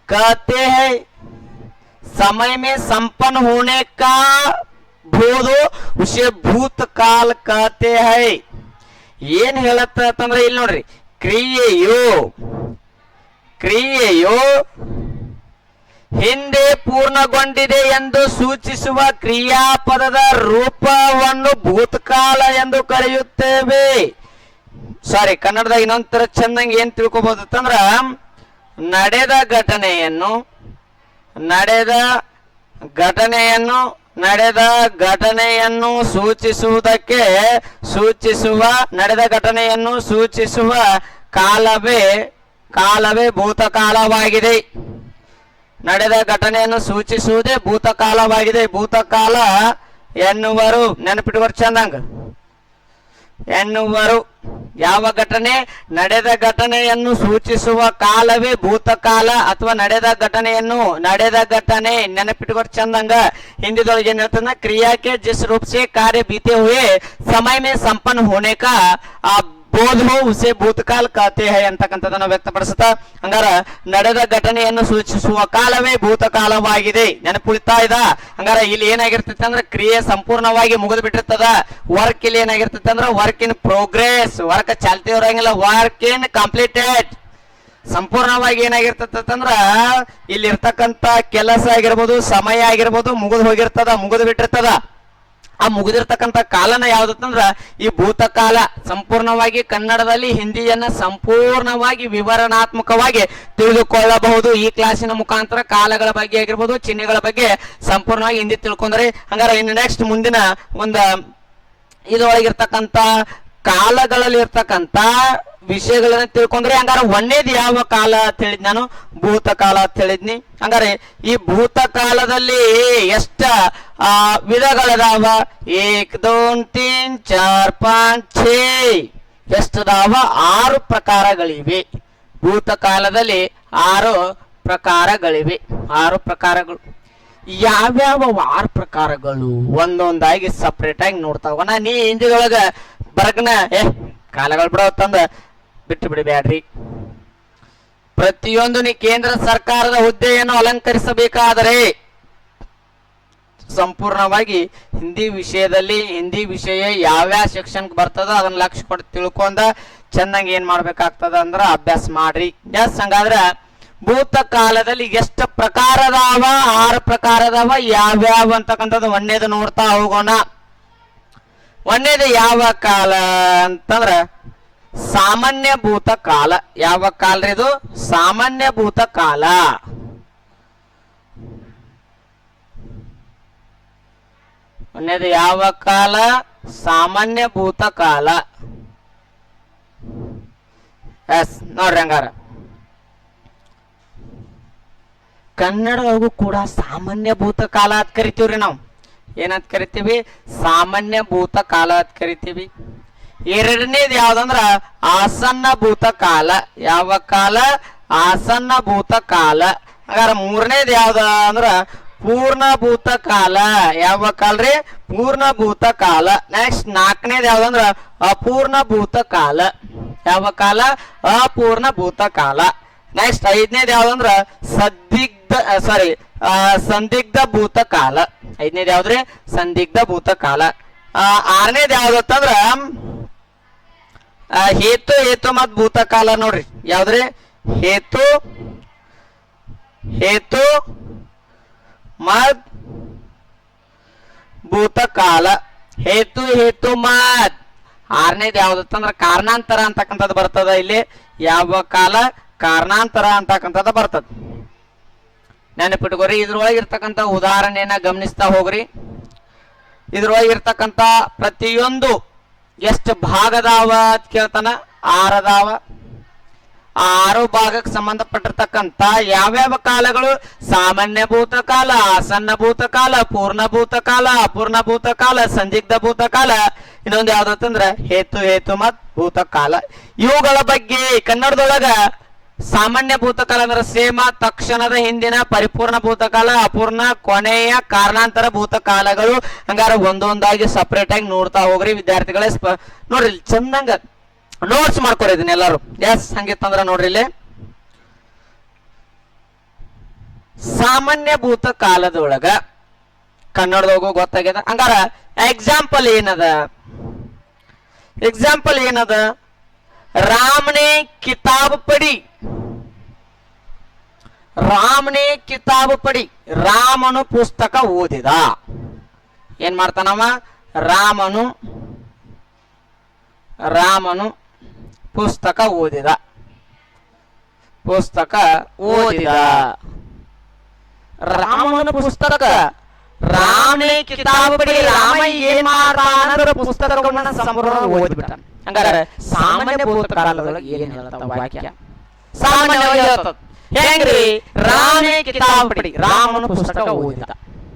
कहते हैं समय में संपन्न होने का ಬೋದು उसे भूतकाल कहते हैं ಏನ್ ಹೇಳತ್ತಂದ್ರೆ ಇಲ್ಲಿ ನೋಡ್ರಿ ಕ್ರಿಯೆಯು ಹಿಂದೆ ಪೂರ್ಣಗೊಂಡಿದೆ ಎಂದು ಸೂಚಿಸುವ ಕ್ರಿಯಾಪದದ ರೂಪವನ್ನು ಭೂತಕಾಲ ಎಂದು ಕರೆಯುತ್ತೇವೆ. ಸಾರಿ, ಕನ್ನಡದಾಗ ಇನ್ನೊಂಥರ ಚಂದಂಗೆ ಏನ್ ತಿಳ್ಕೊಬಹುದು ಅಂತಂದ್ರ ನಡೆದ ಘಟನೆಯನ್ನು ಸೂಚಿಸುವ ಕಾಲವೇ ಭೂತಕಾಲವಾಗಿದೆ. ನಡೆದ ಘಟನೆಯನ್ನು ಸೂಚಿಸುವುದೇ ಭೂತಕಾಲವಾಗಿದೆ. ಭೂತಕಾಲ ಎನ್ನುವರು, ನೆನಪಿಟ್ಟುವರು ಚಂದಂಗ, ಎನ್ನುವರು ಯಾವ ಘಟನೆ? ನಡೆದ ಘಟನೆಯನ್ನು ಸೂಚಿಸುವ ಕಾಲವೇ ಭೂತಕಾಲ ಅಥವಾ ನಡೆದ ಘಟನೆ ನೆನಪಿಟ್ಟುಕೊಂಡು ಚಂದಂಗ. ಹಿಂದಿದೊಳಗೆ ಏನ್ ಹೇಳ್ತಂದ್ರೆ क्रिया के जिस रूप से कार्य बीते हुए समय में संपन्न होने का ಬೋಧ ಉಸೆ ಭೂತಕಾಲ ಕತೆ ಹೈ ಅಂತಕ್ಕಂಥದ್ದನ್ನು ವ್ಯಕ್ತಪಡಿಸುತ್ತಾ, ಹಂಗಾರ ನಡೆದ ಘಟನೆಯನ್ನು ಸೂಚಿಸುವ ಕಾಲವೇ ಭೂತಕಾಲವಾಗಿದೆ. ನೆನಪುಳಿತಾ ಇದ? ಹಂಗಾರ ಇಲ್ಲಿ ಏನಾಗಿರ್ತೈತೆ ಅಂದ್ರೆ ಕ್ರಿಯೆ ಸಂಪೂರ್ಣವಾಗಿ ಮುಗಿದು ಬಿಟ್ಟಿರ್ತದ. ವರ್ಕ್ ಇಲ್ಲಿ ಏನಾಗಿರ್ತೈತೆ ಅಂದ್ರೆ ವರ್ಕ್ ಇನ್ ಪ್ರೋಗ್ರೆಸ್, ವರ್ಕ್ ಚಾಲ್ತಿ ಇರಂಗಿಲ್ಲ, ವರ್ಕ್ ಇನ್ ಕಂಪ್ಲೀಟೆಡ್. ಸಂಪೂರ್ಣವಾಗಿ ಏನಾಗಿರ್ತದಂದ್ರ ಇಲ್ಲಿ ಇರ್ತಕ್ಕಂಥ ಕೆಲಸ ಆಗಿರ್ಬೋದು, ಸಮಯ ಆಗಿರ್ಬೋದು ಮುಗಿದು ಬಿಟ್ಟಿರ್ತದ. ಆ ಮುಗಿದಿರ್ತಕ್ಕಂಥ ಕಾಲನ ಯಾವ್ದಂದ್ರ ಈ ಭೂತಕಾಲ. ಸಂಪೂರ್ಣವಾಗಿ ಕನ್ನಡದಲ್ಲಿ ಹಿಂದಿಯನ್ನ ಸಂಪೂರ್ಣವಾಗಿ ವಿವರಣಾತ್ಮಕವಾಗಿ ತಿಳಿದುಕೊಳ್ಳಬಹುದು ಈ ಕ್ಲಾಸಿನ ಮುಖಾಂತರ. ಕಾಲಗಳ ಬಗ್ಗೆ ಆಗಿರ್ಬೋದು, ಚಿಹ್ನೆಗಳ ಬಗ್ಗೆ ಸಂಪೂರ್ಣವಾಗಿ ಹಿಂದಿ ತಿಳ್ಕೊಂಡ್ರೆ ಹಂಗಾರ ಇನ್ನು ನೆಕ್ಸ್ಟ್ ಮುಂದಿನ ಒಂದು ಇದರೊಳಗಿರ್ತಕ್ಕಂಥ ಕಾಲಗಳಲ್ಲಿ ಇರ್ತಕ್ಕಂಥ ವಿಷಯಗಳನ್ನ ತಿಳ್ಕೊಂಡ್ರೆ ಹಂಗಾರ ಒಂದೇದು ಯಾವ ಕಾಲ ಅಂತ ಹೇಳಿದ್ ನಾನು? ಭೂತಕಾಲ ಅಂತ ಹೇಳಿದ್ನಿ. ಹಂಗಾರೆ ಈ ಭೂತಕಾಲದಲ್ಲಿ ಎಷ್ಟ ವಿಧಗಳದಾವ? 1 2 3 4 5 6 ಎಷ್ಟದಾವ? 6 ಪ್ರಕಾರಗಳಿವೆ. ಭೂತಕಾಲದಲ್ಲಿ 6 ಪ್ರಕಾರಗಳಿವೆ. 6 ಪ್ರಕಾರಗಳು ಯಾವ್ಯಾವ 6 ಪ್ರಕಾರಗಳು ಒಂದೊಂದಾಗಿ ಸಪ್ರೇಟ್ ಆಗಿ ನೋಡ್ತಾ ಹೋಗೋಣ. ನೀ ಹಿಂದಿದೊಳಗ ಬರಗನ ಕಾಲಗಳು ಬಿಡೋತ್ತಂದ ಬಿಟ್ಟು ಬಿಡಬ್ಯಾಡ್ರಿ. ಪ್ರತಿಯೊಂದು ನೀ ಕೇಂದ್ರ ಸರ್ಕಾರದ ಹುದ್ದೆಯನ್ನು ಅಲಂಕರಿಸಬೇಕಾದರೆ ಸಂಪೂರ್ಣವಾಗಿ ಹಿಂದಿ ವಿಷಯ ಯಾವ್ಯಾವ ಸೆಕ್ಷನ್ ಬರ್ತದ ಅದನ್ನ ಲಕ್ಷ್ಯ ಕೊಟ್ಟು ತಿಳ್ಕೊಂಡ ಚೆನ್ನಾಗಿ ಏನ್ ಮಾಡ್ಬೇಕಾಗ್ತದ ಅಂದ್ರ ಅಭ್ಯಾಸ ಮಾಡ್ರಿ. ಎಸ್, ಹಂಗಾದ್ರ ಭೂತಕಾಲದಲ್ಲಿ ಎಷ್ಟು ಪ್ರಕಾರದಾವ? 6 ಪ್ರಕಾರದಾವ. ಯಾವ್ಯಾವ ಅಂತಕ್ಕಂಥದ್ದು ಒಂದೇದು ನೋಡ್ತಾ ಹೋಗೋಣ. ಒಂದೇದು ಯಾವ ಕಾಲ ಅಂತಂದ್ರ ಸಾಮಾನ್ಯ ಭೂತಕಾಲ. ಯಾವ ಕಾಲ ಇದು? ಸಾಮಾನ್ಯ ಭೂತಕಾಲ. ಒಂದೇದು ಯಾವ ಕಾಲ? ಸಾಮಾನ್ಯ ಭೂತಕಾಲ. ಎಸ್, ನೋಡ್ರಿ ಹಂಗಾರ ಕನ್ನಡದೊಳಗೂ ಕೂಡ ಸಾಮಾನ್ಯ ಭೂತಕಾಲ ಅಂತ ಕರಿತೀವ್ರಿ. ನಾವು ಏನಂತ ಕರಿತೀವಿ? ಸಾಮಾನ್ಯ ಭೂತಕಾಲ ಅಂತ ಕರಿತೀವಿ. ಎರಡನೇದು ಯಾವ್ದಂದ್ರ ಆಸನ್ನ ಭೂತಕಾಲ. ಯಾವ ಕಾಲ? ಆಸನ್ನ ಭೂತಕಾಲ. ಹಾಗಾದ್ರೆ ಮೂರನೇದು ಯಾವ್ದ ಅಂದ್ರ ಪೂರ್ಣ ಭೂತಕಾಲ. ಯಾವ ಕಾಲ? ಪೂರ್ಣ ಭೂತಕಾಲ. ನೆಕ್ಸ್ಟ್ 4ನೇದು ಯಾವ್ದಂದ್ರ ಅಪೂರ್ಣ ಭೂತಕಾಲ. ಯಾವ ಕಾಲ? ಅಪೂರ್ಣ ಭೂತಕಾಲ. ನೆಕ್ಸ್ಟ್ 5ನೇದು ಯಾವ್ದಂದ್ರ ಸಂದಿಗ್ಧ ಭೂತಕಾಲ. 5ನೇದು ಯಾವ್ದ್ರಿ? ಸಂದಿಗ್ಧ ಭೂತಕಾಲ. 6ನೇದು ಯಾವ್ದಂದ್ರ ಹೇತು ಮತ್ ಭೂತಕಾಲ. ನೋಡ್ರಿ ಯಾವ್ದ್ರಿ? ಹೇತು ಮತ್ ಭೂತಕಾಲ. ಹೇತು ಮತ್. 6ನೇದು ಯಾವ್ದಂದ್ರ ಕಾರಣಾಂತರ ಅಂತಕ್ಕಂಥದ್ದು ಬರ್ತದ ಇಲ್ಲಿ. ಯಾವ ಕಾಲ? ಕಾರಣಾಂತರ ಅಂತಕ್ಕಂಥದ್ದು ಬರ್ತದ. ನೆನಪಿಟ್ಕೋರಿ. ಇದ್ರೊಳಗಿರ್ತಕ್ಕಂಥ ಉದಾಹರಣೆಯನ್ನ ಗಮನಿಸ್ತಾ ಹೋಗ್ರಿ. ಇದ್ರೊಳಗಿರ್ತಕ್ಕಂಥ ಪ್ರತಿಯೊಂದು ಎಷ್ಟು ಭಾಗದಾವ ಅಂತ ಕೇಳ್ತಾನ? 6 ಅದಾವ. 6 ಭಾಗಕ್ಕೆ ಸಂಬಂಧಪಟ್ಟಿರ್ತಕ್ಕಂಥ ಯಾವ್ಯಾವ ಕಾಲಗಳು? ಸಾಮಾನ್ಯ ಭೂತಕಾಲ, ಆಸನ್ನ ಭೂತಕಾಲ, ಪೂರ್ಣ ಭೂತಕಾಲ, ಅಪೂರ್ಣ ಭೂತಕಾಲ, ಸಂದಿಗ್ಧ ಭೂತಕಾಲ. ಇನ್ನೊಂದು ಯಾವ್ದಂದ್ರ ಹೇತು ಮತ್ ಭೂತಕಾಲ. ಇವುಗಳ ಬಗ್ಗೆ ಕನ್ನಡದೊಳಗ ಸಾಮಾನ್ಯ ಭೂತಕಾಲ ಅಂದ್ರೆ ಸೇಮ, ತಕ್ಷಣದ ಹಿಂದಿನ, ಪರಿಪೂರ್ಣ ಭೂತಕಾಲ, ಅಪೂರ್ಣ, ಕೊನೆಯ, ಕಾರಣಾಂತರ ಭೂತಕಾಲಗಳು. ಹಂಗಾರ ಒಂದೊಂದಾಗಿ ಸಪ್ರೇಟ್ ಆಗಿ ನೋಡ್ತಾ ಹೋಗ್ರಿ ವಿದ್ಯಾರ್ಥಿಗಳೇ. ನೋಡ್ರಿ ಚಂದಂಗ ನೋಟ್ಸ್ ಮಾಡ್ಕೊರಿ ಇದನ್ನ ಎಲ್ಲಾರು. ಎಸ್, ಹಂಗಿತ್ತಂದ್ರ ನೋಡ್ರಿ ಇಲ್ಲಿ ಸಾಮಾನ್ಯ ಭೂತ ಕಾಲದೊಳಗ ಕನ್ನಡದೋಗು ಗೊತ್ತಾಗ್ಯದ. ಹಂಗಾರ ಎಕ್ಸಾಂಪಲ್ ಏನದ? ಎಕ್ಸಾಂಪಲ್ ಏನದ? ರಾಮನೇ ಕಿತಾಬ್ ಪಡಿ. ರಾಮನೇ ಕಿತಾಬ್ ಪಡಿ. ರಾಮನು ಪುಸ್ತಕ ಓದಿದ. ಏನ್ ಮಾಡ್ತಾನವ? ರಾಮನು ಪುಸ್ತಕ ಓದಿದ. ಪುಸ್ತಕ ಓದಿದ. ರಾಮನ ಪುಸ್ತಕ. ರಾಮನೇ ಕಿತಾಬ್ ಪಡಿ. ರಾಮ ಏನ್ ಮಾಡ್ತಾನ? ಪುಸ್ತಕವನ್ನ ಸಂಪೂರ್ಣ ಓದಿಬಿಟ್ಟ. ಹಂಗಾರೆ ಸಾಮಾನ್ಯ ಭೂತ ಕಾಲದೊಳಗೆ ಏನ್ ಹೇಳ್ತಾವ ವಾಕ್ಯ? ಸಾಮಾನ್ಯವಾಗಿ ಹೇಳ್ತದ. ಹೆಂಗ್ರಿ? ರಾಮನೇ ಕಿತಾಬ್ ಪಡಿ. ರಾಮನ ಪುಸ್ತಕ ಓದಿದ.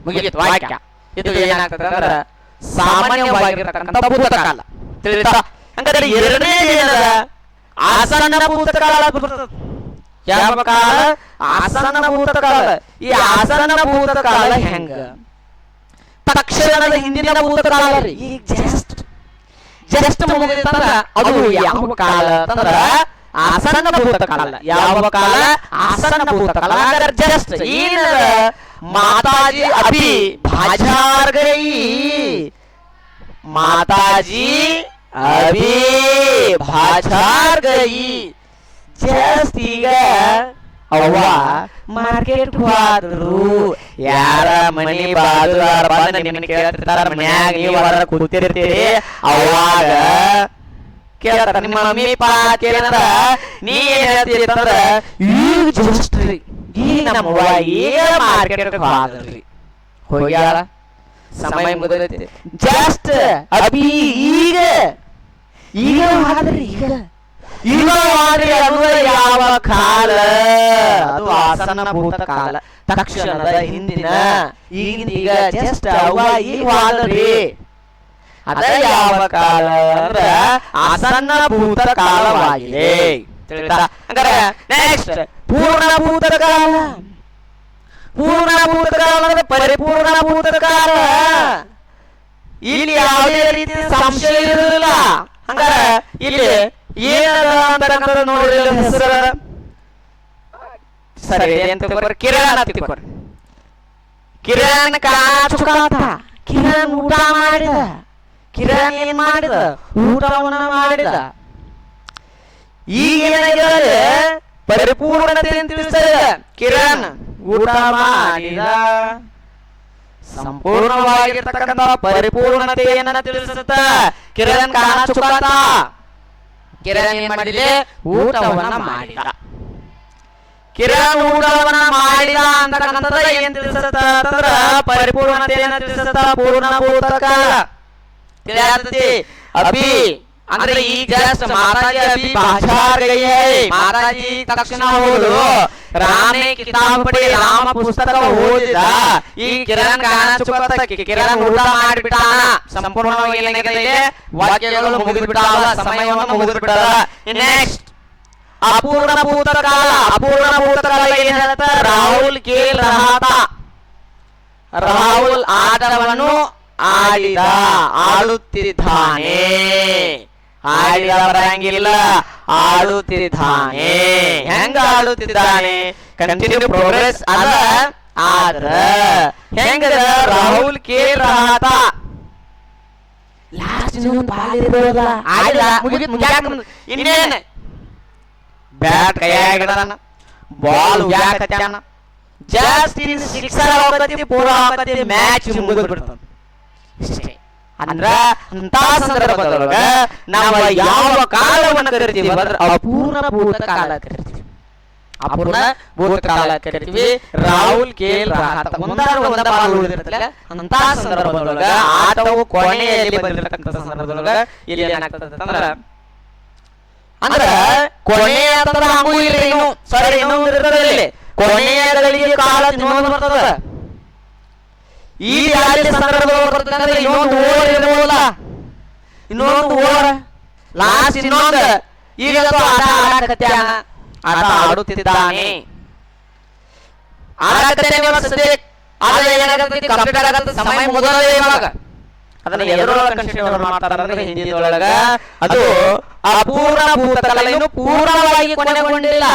ಮುಗಿಯಿತು ವಾಕ್ಯ. ಇದು ಏನಾಗ್ತದೆ ಅಂದ್ರ ಸಾಮಾನ್ಯವಾಗಿರತಕ್ಕಂಥ ಭೂತಕಾಲ. ತಿಳಿತಾ? ಹಂಗಾದ್ರೆ ಎರಡನೇ ಏನದ? ಆಸನ್ನ ಭೂತಕಾಲ ಬರ್ತದ. ಯಾವ ಕಾಲ? ಆಸನ್ನ ಭೂತಕಾಲ. ಈ ಆಸನ್ನ ಭೂತಕಾಲ ಹೆಂಗ? ತಕ್ಷಣದ ಹಿಂದಿನ ಭೂತಕಾಲ ರೀ. ಈಗ ಜಸ್ಟ್ ಮುಗಿದಂದ್ರ ಅದು ಯಾವ ಕಾಲ ಅಂತಂದ್ರ ಆಸನ್ನ ಭೂತಕಾಲ. ಯಾವ ಕಾಲ? ಆಸನ್ನ ಭೂತಕಾಲ. ಜಸ್ಟ್ ಏನದ? ಮಾತಾಜಿ ಅಭಿ ಬಾಜಾರ್ ಗಯಿ. ಮಾತಾಜಿ ಅಭಿ ಬಾಜಾರ್ ಗಯಿ. ಜಸ್ಟ್ ಈಗ ಅವ್ವ ಮಾರ್ಕೆಟ್ ಹೋದ್ರು. ಯಾರ ಮನಿ ಬಾಜುದಾರ ಬಂದ ನಿಮ್ಮನ್ನ ಕೇಳ್ತಿರ್ತಾರ. ಮನ್ಯಾಗ ನೀವು ಹೊರ ಕೂತಿರ್ತೀರಿ. ಅವಾಗ ಕೇಳ್ತಾರ ನಿಮ್ಮ ಮಮ್ಮಿ ಪಾ ಕೇಳಿದ್ರ ನೀ ಏನ್ ಹೇಳ್ತೀರಿ ಅಂದ್ರ ಈಗ ಜಸ್ಟ್ ರೀ ಈಗ ನಮ್ಮ ಈಗ ಮಾರ್ಕೆಟ್ ಹೋದ್ರಿ. ಹೋಗ್ಯಾಳ, ಸಮಯ ಮುಗಿದೈತಿ. ಜಸ್ಟ್ ಅಭಿ ಈಗ ಹೋದ್ರಿ. ಈಗ ಹೋದ್ರಿ. ಅದು ಯಾವ ಕಾಲ? ಅದು ಆಸನ್ನ ಭೂತ ಕಾಲ. ತಕ್ಷಣದ ಹಿಂದಿನ ಈಗ ಜಸ್ಟ್ ಅವ್ವ ಈಗ ಹೋದ್ರಿ. ಅದ ಯಾವ ಕಾಲ ಅಂದ್ರ ಆಸನ್ನ ಭೂತ ಕಾಲವಾಗಿದೆ. ತಿಳಿತಾ? ಹಂಗಾರೆ ನೆಕ್ಸ್ಟ್ ಪೂರ್ಣ ಭೂತಕಾಲ. ಪೂರ್ಣ ಭೂತಕಾಲ ಅಂದ್ರೆ ಪರಿಪೂರ್ಣ ಭೂತಕಾಲ. ಇಲ್ಲಿ ಯಾವುದೇ ರೀತಿ ಸಂಶಯ ಇರುವುದಿಲ್ಲ. ಹಂಗಾರೆ ಇಲ್ಲಿ ಏನದ ಅಂತ ನೋಡ್ರಿ ಹೆಸರು. ಸರಿ ಅಂತ ಕಿರಣ್ ತಿಳ್ಕೊರಿ. ಕಿರಣ್ ಕಾಚುಕಾತ. ಕಿರಣ್ ಊಟ ಮಾಡಿದ. ಕಿರಣ್ ಏನ್ ಮಾಡಿದ? ಊಟವನ್ನ ಮಾಡಿದ. ಈಗ ಏನಾಗಿದೆ? ಪರಿಪೂರ್ಣತೆ ಅಂತ ತಿಳಿಸ್ತದೆ. ಕಿರಣ್ ಊಟ ಮಾಡಿದ. ಸಂಪೂರ್ಣವಾಗಿರ್ತಕ್ಕಂಥ ಪರಿಪೂರ್ಣತೆಯನ್ನ ತಿಳಿಸುತ್ತ. ಕಿರಣ್ ಕಾಚುಕಾತ. ಕಿರಣ್ ಏನ್ ಮಾಡಿದೆ? ಊಟವನ್ನ ಮಾಡಿದ. ಕಿರಣ್ ಊಟವನ್ನ ಮಾಡಿದ ಅಂತಕ್ಕಂಥದ್ದು ಏನ್ ತಿಳಿಸುತ್ತ ಅಂತಂದ್ರ ಪರಿಪೂರ್ಣತೆಯನ್ನ ತಿಳಿಸುತ್ತ. ಪೂರ್ಣಭೂತಕಾಲ ತಿಳಿಯಾಗ್ತತಿ. ಅಭಿ ಅಂದ್ರೆ ಈಗ ಜಸ್ಟ್ ಮಾತಾಜಿ ಅಭಿ ಬಾಜಾರ್ ಗಯಿ ಹೈ. ಮಾತಾಜಿ ತಕ್ಷಣ ಹೋದ್ರು. ರಾಮನೇ ಕಿತಾಬ್ ಪಡಿ. ರಾಮ ಪುಸ್ತಕ ಓದಿದ. ಈ ಕಿರಣ್ ಕಾಣಚುಕತ್ತ. ಕಿರಣ್ ಊಟ ಮಾಡಿಬಿಟ್ಟಾನ. ಸಂಪೂರ್ಣವಾಗಿ ಏನಾಗಿದೆ? ವಾಕ್ಯಗಳು ಮುಗಿದ್ಬಿಟ್ಟಾವ. ಸಮಯವನ್ನು ಮುಗಿದ್ಬಿಟ್ಟಾವ. ನೆಕ್ಸ್ಟ್ ಅಪೂರ್ಣ ಭೂತಕಾಲ. ಅಪೂರ್ಣ ಭೂತಕಾಲ ಏನ್ ಹೇಳ್ತ? ರಾಹುಲ್ ಖೇಲ್ ರಹಾತ. ರಾಹುಲ್ ಆಟವನ್ನು ಆಡಿದ. ಆಡುತ್ತಿದ್ದಾನೆ. ಆಡಿದ ಬರಂಗಿಲ್ಲ, ಆಡುತ್ತಿದ್ದಾನೆ. ಹೆಂಗ ಆಡುತ್ತಿದ್ದಾನೆ? ಕಂಟಿನ್ಯೂ ಪ್ರೋಗ್ರೆಸ್ ಅದ. ಆದ್ರ ಹೆಂಗ? ರಾಹುಲ್ ಖೇಲ್ ರಹಾತ. ಲಾಸ್ಟ್ ಇನ್ನೇನ್ ಬ್ಯಾಟ್ ಕೈಯಾಗಿಡದಾನ. ಬಾಲ್ ಉಗ್ಯಾಕತ್ಯಾನ. ಜಸ್ಟ್ ಸಿಕ್ಸರ್ ಹೋಗತಿ, ಪೂರ ಹೋಗತಿ, ಮ್ಯಾಚ್ ಮುಗಿದ್ಬಿಡ್ತಾನ. ಇಷ್ಟೇ. ಅಂದ್ರ ಅಂತ ಸಂದರ್ಭದೊಳಗ ನಾವು ಯಾವ ಕಾಲವನ್ನು ಕರಿತೀವಿ ಅಂದ್ರೆ ಅಪೂರ್ಣ ಭೂತಕಾಲ ಕರಿತೀವಿ. ಅಪೂರ್ಣ ಭೂತಕಾಲ ಕರಿತೀವಿ. ರಾಹುಲ್ ಖೇಲ್ ರಹಾತ. ಒಂದ ಬಾಲ್ ಉಳಿದಿರ್ತಲ್ಲ ಅಂತ ಸಂದರ್ಭದೊಳಗ ಆಟವು ಕೊನೆಯಲ್ಲಿ ಬಂದಿರತಕ್ಕಂಥ ಸಂದರ್ಭದೊಳಗ ಇಲ್ಲಿ ಏನಾಗ್ತದೆ ಅಂದ್ರ ಕೊನೆಯ ಅಂತಂದ್ರ ಹಂಗೂ ಇಲ್ಲ. ಇನ್ನು ಸರಿ ಇನ್ನೊಂದು ಇರ್ತದೆ ಇಲ್ಲಿ. ಕೊನೆಯ ಗಳಿಗೆ ಕಾಲ ಇನ್ನೊಂದು ಬರ್ತದ. ಈ ಯಾರಿಗೆ ಸಂದರ್ಭದೊಳಗೆ ಬರ್ತದೆ ಅಂದ್ರೆ ಇನ್ನೊಂದು ಓವರ್ ಇರ್ಬೋದಲ್ಲ. ಇನ್ನೊಂದು ಓವರ್ ಲಾಸ್ಟ್ ಇನ್ನೊಂದು. ಈಗ ಆಟ ಆಡಕತ್ಯಾನ. ಆಟ ಆಡುತ್ತಿದ್ದಾನೆ. ಆಡಕತ್ತೇನೆ ಸದ್ಯ. ಆದ್ರೆ ಏನಾಗತ್ತೆ? ಕಂಪ್ಲೀಟ್ ಆಗತ್ತೆ. ಸಮಯ ಮುಗಿದೋದೇ ಇವಾಗ. ಅದನ್ನ ಎದುರೊಳಗೆ ಕನ್ಸಿಡರ್ ಮಾಡ್ತಾರಂದ್ರೆ ಹಿಂದಿಯೊಳಗ ಅದು ಅಪೂರ್ಣ ಭೂತಕಾಲ. ಇನ್ನು ಪೂರ್ಣವಾಗಿ ಕೊನೆಗೊಂಡಿಲ್ಲ.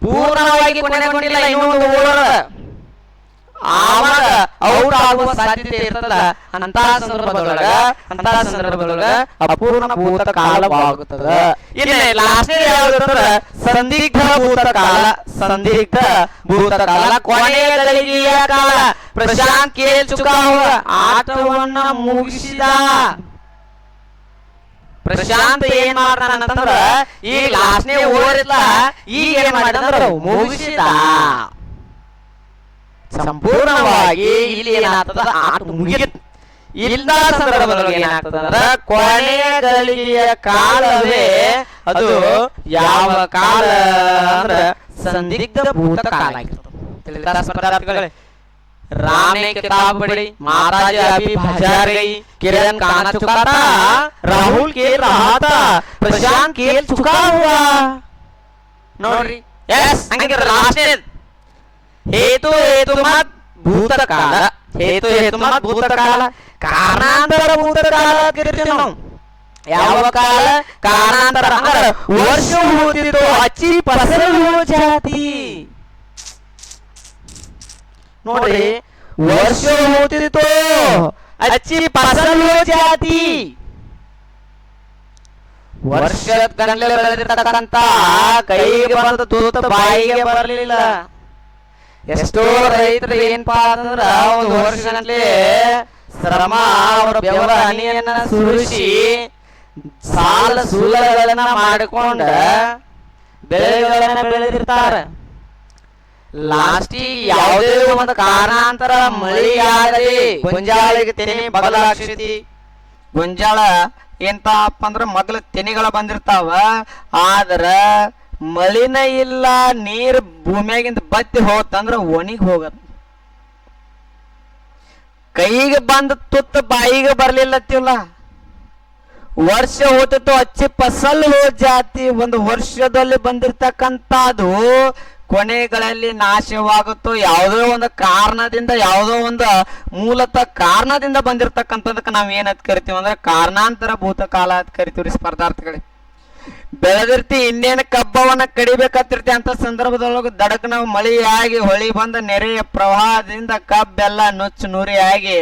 ಪೂರ್ಣವಾಗಿ ಕೊನೆಗೊಂಡಿಲ್ಲ, ಇನ್ನೊಂದು ಓವರ್ ಆವಾಗ ಔಟ್ ಆಗುವ ಸಾಧ್ಯತೆ ಇರ್ತದ. ಅಂತಹ ಸಂದರ್ಭದೊಳಗ ಅಪೂರ್ಣ ಭೂತಕಾಲವಾಗುತ್ತದ. ಇಲ್ಲಿ ಲಾಸ್ಟ್ ಯಾವ್ದಂದ್ರ ಸಂದಿಗ್ಧ ಭೂತಕಾಲ. ಸಂದಿಗ್ಧ ಭೂತಕಾಲ ಕೊನೆಯ ಗಳಿಗೆಯ ಕಾಲ. ಪ್ರಶಾಂತ್ ಕೇಲ್ ಚುಕಾವ ಆಟವನ್ನ ಮುಗಿಸಿದ. ಪ್ರಶಾಂತ್ ಏನ್ ಮಾಡ್ತಾನಂತಂದ್ರ ಈ ಲಾಸ್ಟ್ನೇ ಓವರ್ ಇಲ್ಲ, ಈಗ ಏನ್ ಮಾಡಿದಂದ್ರ ಮುಗಿಸಿದ. ಸಂಪೂರ್ಣವಾಗಿ ಇಲ್ಲಿ ಏನಾಗ್ತದ, ಆಟ ಮುಗಿಯಿತು. ಇಲ್ಲ ಸಂದರ್ಭದೊಳಗೆ ಏನಾಗ್ತದ, ಕೊನೆಯ ಗಳಿಗೆಯ ಕಾಲವೇ ಅದು ಯಾವ ಕಾಲ ಅಂದ್ರ ಸಂದಿಗ್ಧ ಭೂತ ಕಾಲ ಆಗಿರ್ತದೆ. ತಿಳಿದ ಸ್ಪರ್ಧಾರ್ಥಿಗಳೇ, राम ने किताब पढ़ी, महाराज अभी बाजार गई, किरण खाना चुका था, राहुल खेल रहा था, प्रशांत खेल चुका हुआ. नोड्री यस हंगे लास्ट हेतु हेतुमत ಭೂತಕಾಲ. ಹೇತು ಹೇತುಮತ್ ಭೂತಕಾಲ. ಕಾರಣಾಂತರ ಭೂತಕಾಲ ಕರಿತೀವಿ ನಾವು. ಯಾವ ಕಾಲ? ಕಾರಣಾಂತರ ಅಂದ್ರೆ ವರ್ಷ ಹೋತಿತ್ತು ಅಚ್ಚಿ ಫಸಲ್ ಹೋ ಜಾತಿ. ನೋಡ್ರಿ, ವರ್ಷ ಹೋತಿತ್ತು ಅಚ್ಚಿ ಫಸಲ್ ಹೋ ಜಾತಿ. ವರ್ಷದ ಗಂಟಲೆ ಬೆಳೆದಿರ್ತಕ್ಕಂತ ಕೈಗೆ ಬಂದ ತೂತ ಬಾಯಿಗೆ ಬರಲಿಲ್ಲ. ಎಷ್ಟೋ ರೈತರು ಏನಪ್ಪಾ ಅಂತಂದ್ರ ಒಂದು ವರ್ಷ ಗಂಟಲೆ ಶ್ರಮ ಅವರ ಬೆವರ ಹನಿಯನ್ನ ಸುರಿಸಿ ಸಾಲ ಸೂಲಗಳನ್ನ ಮಾಡಿಕೊಂಡ ಬೆಳೆಗಳನ್ನ ಬೆಳೆದಿರ್ತಾರ. ಲಾಸ್ಟಿಗೆ ಯಾವುದೇ ಒಂದು ಕಾರಣಾಂತರ ಮಳಿ ಆಗಲಿ ಗೊಂಜಾಳಿಗೆ ತೆನೆ ಬಗಲಾಗ್ತೈತಿ. ಗೊಂಜಾಳ ಎಂತಪ್ಪ ಅಂದ್ರ ಮೊದಲು ತೆನೆಗಳ ಬಂದಿರ್ತಾವ, ಆದ್ರ ಮಳಿನ ಇಲ್ಲ, ನೀರ್ ಭೂಮಿಯಾಗಿಂದ ಬತ್ತಿ ಹೋತಂದ್ರ ಒಣಿಗ್ ಹೋಗತ್. ಕೈಗೆ ಬಂದ ತುತ್ತ ಬಾಯಿಗೆ ಬರ್ಲಿಲ್ಲತ್ತಿಲ್ಲ. ವರ್ಷ ಹೋತಿತ್ತು ಅಚ್ಚಿ ಫಸಲ್ ಹೋ ಜಾತಿ. ಒಂದು ವರ್ಷದಲ್ಲಿ ಬಂದಿರ್ತಕ್ಕಂಥದ್ದು ಕೊನೆಗಳಲ್ಲಿ ನಾಶವಾಗುತ್ತೋ ಯಾವುದೋ ಒಂದು ಕಾರಣದಿಂದ, ಯಾವುದೋ ಒಂದು ಮೂಲತಃ ಕಾರಣದಿಂದ ಬಂದಿರತಕ್ಕಂಥದಕ್ಕೆ ನಾವ್ ಏನಂತ ಕರಿತೀವಿ ಅಂದ್ರೆ ಕಾರಣಾಂತರ ಭೂತಕಾಲ ಅಂತ ಕರಿತೀವ್ರಿ ಸ್ಪರ್ಧಾರ್ಥಿಗಳೇ. ಬೆಳೆದಿರ್ತಿ ಇನ್ನೇನು ಕಬ್ಬವನ್ನ ಕಡಿಬೇಕತ್ತಿರ್ತಿ ಅಂತ ಸಂದರ್ಭದೊಳಗೆ ದಡಕ್ ನಾವು ಮಳೆಯಾಗಿ ಹೊಳಿ ಬಂದ ನೆರೆಯ ಪ್ರವಾಹದಿಂದ ಕಬ್ಬೆಲ್ಲ ನುಚ್ಚು ನುರಿ ಆಗಿ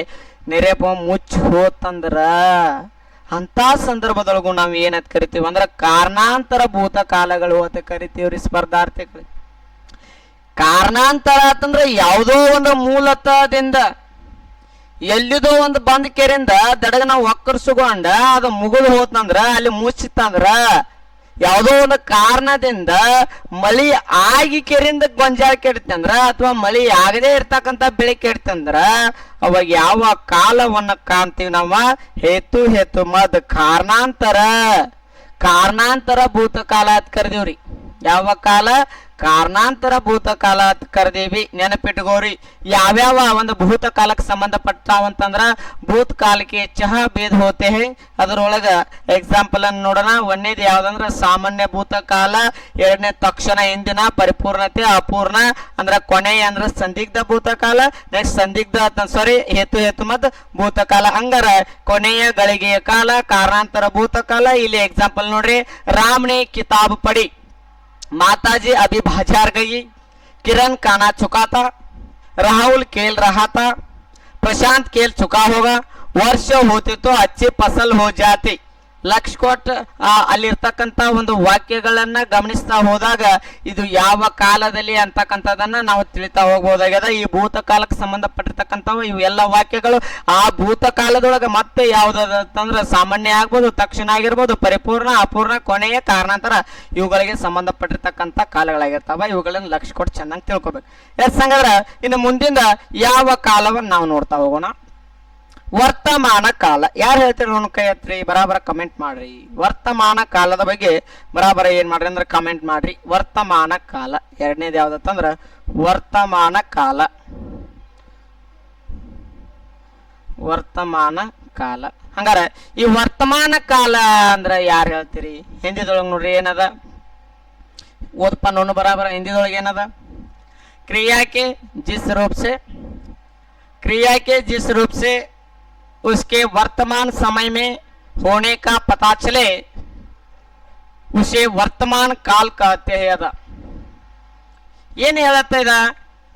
ನೆರೆ ಮುಚ್ಚಿ ಹೋತಂದ್ರ ಅಂತ ಸಂದರ್ಭದೊಳಗು ನಾವ್ ಏನಂತ ಕರಿತೀವಿ ಅಂದ್ರೆ ಕಾರಣಾಂತರ ಭೂತಕಾಲಗಳು ಅಂತ ಕರಿತೀವ್ರಿ ಸ್ಪರ್ಧಾರ್ಥಿಗಳು. ಕಾರಣಾಂತರ ಅಂತಂದ್ರೆ ಯಾವುದೋ ಒಂದು ಮೂಲತದಿಂದ ಎಲ್ಲಿದೋ ಒಂದು ಬಂದ್ ಕೆರೆಯಿಂದ ದಡಗ ನಾವು ಒಕ್ಕರ್ಸ್ಕೊಂಡ ಅದು ಮುಗಿದು ಹೋತಂದ್ರ ಅಲ್ಲಿ ಮುಚ್ಚಿತ್ತಂದ್ರ ಯಾವುದೋ ಒಂದು ಕಾರಣದಿಂದ ಮಳಿ ಆಗಿ ಕೆರೆಯಿಂದ ಗೊಂಜಾಳ ಕೆಡ್ತಂದ್ರ ಅಥವಾ ಮಳಿ ಆಗದೆ ಇರ್ತಕ್ಕಂಥ ಬೆಳೆ ಕೆಡ್ತಂದ್ರ ಅವಾಗ ಯಾವ ಕಾಲವನ್ನ ಕಾಣ್ತೀವಿ ನಾವ? ಹೇತು ಹೇತು ಮದ್ ಕಾರಣಾಂತರ. ಕಾರಣಾಂತರ ಭೂತಕಾಲ ಅಂತ ಕರೆದೀವ್ರಿ. ಯಾವ ಕಾಲ? ಕಾರಣಾಂತರ ಭೂತಕಾಲ ಅಂತ ಕರೆದೀವಿ. ನೆನಪಿಟ್ಕೋರಿ, ಯಾವ್ಯಾವ ಒಂದು ಭೂತಕಾಲಕ್ಕೆ ಸಂಬಂಧಪಟ್ಟಾವಂತಂದ್ರ ಭೂತಕಾಲಕ್ಕೆ ಚಹ ಭೇದ ಹೋತೆ. ಅದರೊಳಗ ಎಕ್ಸಾಂಪಲ್ ಅನ್ನು ನೋಡೋಣ. ಒಂದೇದು ಯಾವ್ದಂದ್ರ ಸಾಮಾನ್ಯ ಭೂತಕಾಲ, ಎರಡನೇ ತಕ್ಷಣ ಇಂದಿನ ಪರಿಪೂರ್ಣತೆ ಅಪೂರ್ಣ ಅಂದ್ರ ಕೊನೆಯ ಅಂದ್ರ ಸಂದಿಗ್ಧ ಭೂತಕಾಲ, ನೆಕ್ಸ್ಟ್ ಸಂದಿಗ್ಧ ಹೇತು ಹೇತು ಮತ್ ಭೂತಕಾಲ. ಹಂಗಾರ ಕೊನೆಯ ಗಳಿಗೆಯ ಕಾಲ ಕಾರಣಾಂತರ ಭೂತಕಾಲ. ಇಲ್ಲಿ ಎಕ್ಸಾಂಪಲ್ ನೋಡ್ರಿ, ರಾಮ್ನೆ ಕಿತಾಬ್ ಪಡಿ, माताजी अभी बाजार गई, किरण खाना चुका था, राहुल खेल रहा था, प्रशांत खेल चुका होगा, वर्ष होते तो अच्छी फसल हो जाती. ಲಕ್ಷ ಕೊಟ್ಟು ಅಲ್ಲಿರ್ತಕ್ಕಂಥ ಒಂದು ವಾಕ್ಯಗಳನ್ನ ಗಮನಿಸ್ತಾ ಹೋದಾಗ ಇದು ಯಾವ ಕಾಲದಲ್ಲಿ ಅಂತಕ್ಕಂಥದನ್ನ ನಾವು ತಿಳಿತಾ ಹೋಗ್ಬೋದಾಗ್ಯದ. ಈ ಭೂತಕಾಲಕ್ಕೆ ಸಂಬಂಧಪಟ್ಟಿರ್ತಕ್ಕಂಥವು ಇವು ಎಲ್ಲ ವಾಕ್ಯಗಳು ಆ ಭೂತಕಾಲದೊಳಗೆ ಮತ್ತೆ ಯಾವ್ದಂದ್ರ ಸಾಮಾನ್ಯ ಆಗ್ಬೋದು, ತಕ್ಷಣ ಆಗಿರ್ಬೋದು, ಪರಿಪೂರ್ಣ ಅಪೂರ್ಣ ಕೊನೆಯ ಕಾರಣಾಂತರ ಇವುಗಳಿಗೆ ಸಂಬಂಧಪಟ್ಟಿರ್ತಕ್ಕಂಥ ಕಾಲಗಳಾಗಿರ್ತಾವ. ಇವುಗಳನ್ನ ಲಕ್ಷ ಕೊಟ್ಟು ಚೆನ್ನಾಗಿ ತಿಳ್ಕೊಬೇಕು. ಎಸ್ ಹಂಗಾದ್ರೆ ಇನ್ನು ಮುಂದಿಂದ ಯಾವ ಕಾಲವನ್ನು ನಾವು ನೋಡ್ತಾ ಹೋಗೋಣ. ವರ್ತಮಾನ ಕಾಲ. ಯಾರು ಹೇಳ್ತೀರಿ ನೋಡ್ ಕೈ ಹತ್ರಿ, ಬರಾಬರ ಕಮೆಂಟ್ ಮಾಡ್ರಿ. ವರ್ತಮಾನ ಕಾಲದ ಬಗ್ಗೆ ಬರಾಬರ ಏನ್ ಮಾಡ್ರಿ ಅಂದ್ರೆ ಕಮೆಂಟ್ ಮಾಡ್ರಿ. ವರ್ತಮಾನ ಕಾಲ ಎರಡನೇದು ಯಾವ್ದತ್ತಂದ್ರ ವರ್ತಮಾನ ಕಾಲ. ವರ್ತಮಾನ ಕಾಲ ಹಂಗಾರ ಈ ವರ್ತಮಾನ ಕಾಲ ಅಂದ್ರ ಯಾರು ಹೇಳ್ತೀರಿ? ಹಿಂದಿದೊಳಗೆ ನೋಡ್ರಿ ಏನದ ಓದಪ್ಪ ನೋಡು ಬರಾಬರ. ಹಿಂದಿದೊಳಗೆ ಏನದ? क्रिया के जिस रूप से उसके वर्तमान समय में होने का पता चले उसे वर्तमान काल कहते हैं. अदा ಏನ್ ಹೇಳತ್ತ ಇದ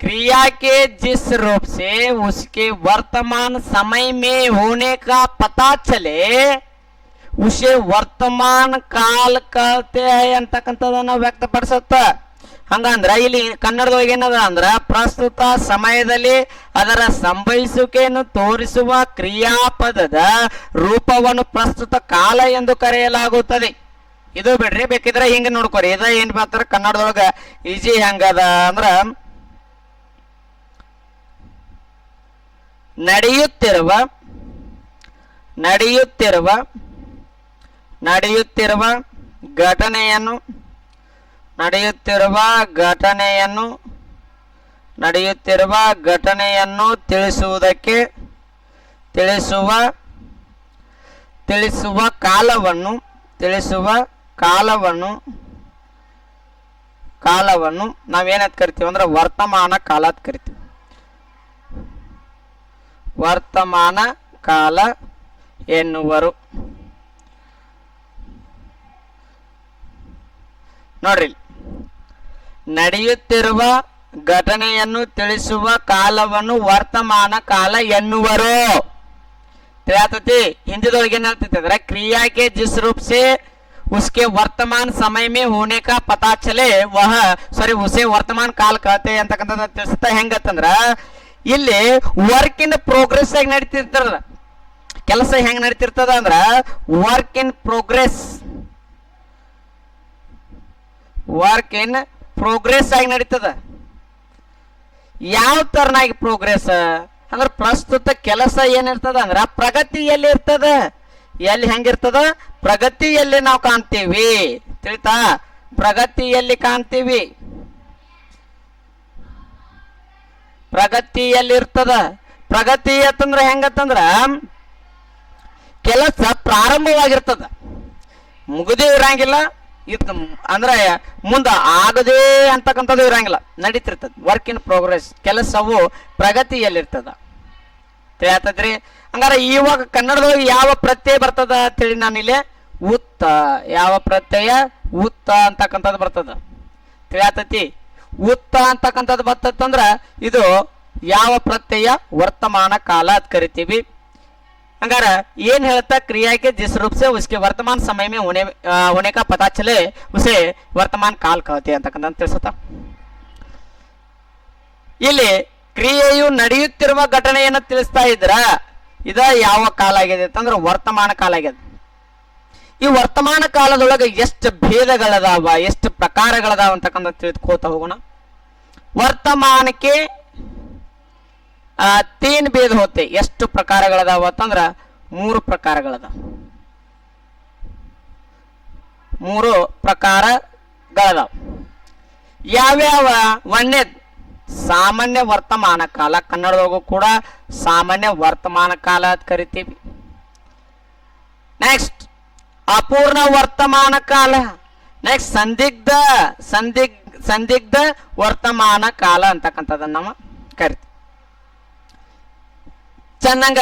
क्रिया के जिस रूप से उसके वर्तमान समय में होने का पता चले उसे ವರ್ತಮಾನ ಕಾಲ कहते हैं ಅಂತಕ್ಕಂಥದನ್ನ ವ್ಯಕ್ತಪಡಿಸುತ್ತ. ಹಂಗಂದ್ರ ಇಲ್ಲಿ ಕನ್ನಡದೊಳಗೆ ಏನದ ಅಂದ್ರ ಪ್ರಸ್ತುತ ಸಮಯದಲ್ಲಿ ಅದರ ಸಂಭವಿಸುವಿಕೆಯನ್ನು ತೋರಿಸುವ ಕ್ರಿಯಾಪದದ ರೂಪವನ್ನು ಪ್ರಸ್ತುತ ಕಾಲ ಎಂದು ಕರೆಯಲಾಗುತ್ತದೆ. ಇದು ಬಿಡ್ರಿ, ಬೇಕಿದ್ರೆ ಹಿಂಗ ನೋಡ್ಕೊರಿ. ಇದ ಏನ್ ಬರ್ತಾರ ಕನ್ನಡದೊಳಗ ಈಜಿ ಹೆಂಗದ ಅಂದ್ರ ನಡೆಯುತ್ತಿರುವ ಘಟನೆಯನ್ನು ತಿಳಿಸುವ ಕಾಲವನ್ನು ನಾವೇನಂತ ಕರಿತೀವಿ ಅಂದ್ರೆ ವರ್ತಮಾನ ಕಾಲ ಅಂತ ಕರಿತೀವಿ. ವರ್ತಮಾನ ಕಾಲ ಎನ್ನುವರು. ನೋಡ್ರಿ, ನಡೆಯುತ್ತಿರುವ ಘಟನೆಯನ್ನು ತಿಳಿಸುವ ಕಾಲವನ್ನು ವರ್ತಮಾನ ಕಾಲ ಎನ್ನುವರು. ತಿಳಿಯತೈತಿ? ಹಿಂದಿದೊಳಗೆ ಏನ್ ಹೇಳ್ತೈತಿ ಅಂದ್ರೆ ಕ್ರಿಯಾ के जिस रूप से उसके वर्तमान समय में होने का पता चले उसे ವರ್ತಮಾನ ಕಾಲ कहते ಅಂತಕ್ಕಂಥದ್ದು ತಿಳಿಸುತ್ತಾ. ಹೆಂಗತ್ತಂದ್ರ ಇಲ್ಲಿ ವರ್ಕ್ ಇನ್ ಪ್ರೋಗ್ರೆಸ್ ಆಗಿ ನಡೀತಿರ್ತದ, ಕೆಲಸ ಹೆಂಗ್ ನಡೀತಿರ್ತದ ಅಂದ್ರ ವರ್ಕ್ ಇನ್ ಪ್ರೋಗ್ರೆಸ್ ಆಗಿ ನಡೀತದ. ಯಾವ ತರನಾಗಿ ಪ್ರೋಗ್ರೆಸ್ ಅಂದ್ರ ಪ್ರಸ್ತುತ ಕೆಲಸ ಏನಿರ್ತದ ಅಂದ್ರ ಪ್ರಗತಿಯಲ್ಲಿ ಇರ್ತದ. ಎಲ್ಲಿ ಹೆಂಗಿರ್ತದ? ಪ್ರಗತಿಯಲ್ಲಿ ನಾವು ಕಾಣ್ತೀವಿ. ತಿಳಿತಾ? ಪ್ರಗತಿಯಲ್ಲಿ ಕಾಣ್ತೀವಿ, ಪ್ರಗತಿಯಲ್ಲಿ ಇರ್ತದ. ಪ್ರಗತಿ ಅಂತಂದ್ರ ಹೆಂಗತ್ತಂದ್ರ ಕೆಲಸ ಪ್ರಾರಂಭವಾಗಿರ್ತದ, ಮುಗದೇ ಇರಂಗಿಲ್ಲ, ಅಂದ್ರೆ ಮುಂದ ಆಗದೇ ಅಂತಕ್ಕಂಥದ್ದು ಇರಂಗಿಲ್ಲ, ನಡೀತಿರ್ತದ. ವರ್ಕ್ ಇನ್ ಪ್ರೋಗ್ರೆಸ್, ಕೆಲಸವು ಪ್ರಗತಿಯಲ್ಲಿರ್ತದ. ತಿಳಿಯತದ್ರಿ? ಹಂಗಾರ ಇವಾಗ ಕನ್ನಡದೊಳಗೆ ಯಾವ ಪ್ರತ್ಯಯ ಬರ್ತದ ಅಂತೇಳಿ ನಾನಿಲ್ಲಿ ಉತ್ತ, ಯಾವ ಪ್ರತ್ಯಯ? ಉತ್ತ ಅಂತಕ್ಕಂಥದ್ದು ಬರ್ತದ. ತಿಳಿಯತೈತಿ? ಉತ್ತ ಅಂತಕ್ಕಂಥದ್ದು ಬರ್ತಂದ್ರ ಇದು ಯಾವ ಪ್ರತ್ಯಯ? ವರ್ತಮಾನ ಕಾಲ ಅಂತ ಕರಿತೀವಿ. हंगार ಏನ್ ಹೇಳ್ತಾ क्रिया के जिस रूप से उसके वर्तमान समय में होने का पता चले उसे वर्तमान काल कहते ಅಂತಕ್ಕಂತ ತಿಳಿಸುತ್ತಾ. ಇಲ್ಲಿ ಕ್ರಿಯೆಯು ನಡೆಯುತ್ತಿರುವ ಘಟನೆಯನ್ನು ತಿಳಿಸ್ತಾ ಇದ್ರ ಇದ ಯಾವ ಕಾಲ ಆಗಿದೆ ಅಂತಂದ್ರೆ ವರ್ತಮಾನ ಕಾಲ ಆಗಿದೆ. ಈ ವರ್ತಮಾನ ಕಾಲದೊಳಗೆ ಎಷ್ಟು ಭೇದಗಳದಾವ, ಎಷ್ಟು ಪ್ರಕಾರಗಳದಾವ ಅಂತಕ್ಕಂತ ತಿಳಿದುಕೋತಾ ಹೋಗೋಣ. ವರ್ತಮಾನಕ್ಕೆ तीन भेद होते. ಎಷ್ಟು ಪ್ರಕಾರಗಳದಾವ ಅಂತಂದ್ರ ಮೂರು ಪ್ರಕಾರಗಳದಾವ. ಮೂರು ಪ್ರಕಾರಗಳದಾವ. ಯಾವ್ಯಾವ? ಒಂದೇ ಸಾಮಾನ್ಯ ವರ್ತಮಾನ ಕಾಲ, ಕನ್ನಡದೊಳಗೂ ಕೂಡ ಸಾಮಾನ್ಯ ವರ್ತಮಾನ ಕಾಲ ಅಂತ ಕರಿತೀವಿ. ನೆಕ್ಸ್ಟ್ ಅಪೂರ್ಣ ವರ್ತಮಾನ ಕಾಲ. ನೆಕ್ಸ್ಟ್ ಸಂದಿಗ್ಧ ವರ್ತಮಾನ ಕಾಲ ಅಂತಕ್ಕಂಥದ್ದನ್ನ ನಾವು ಕರಿತೀವಿ. ಚೆನ್ನಾಗ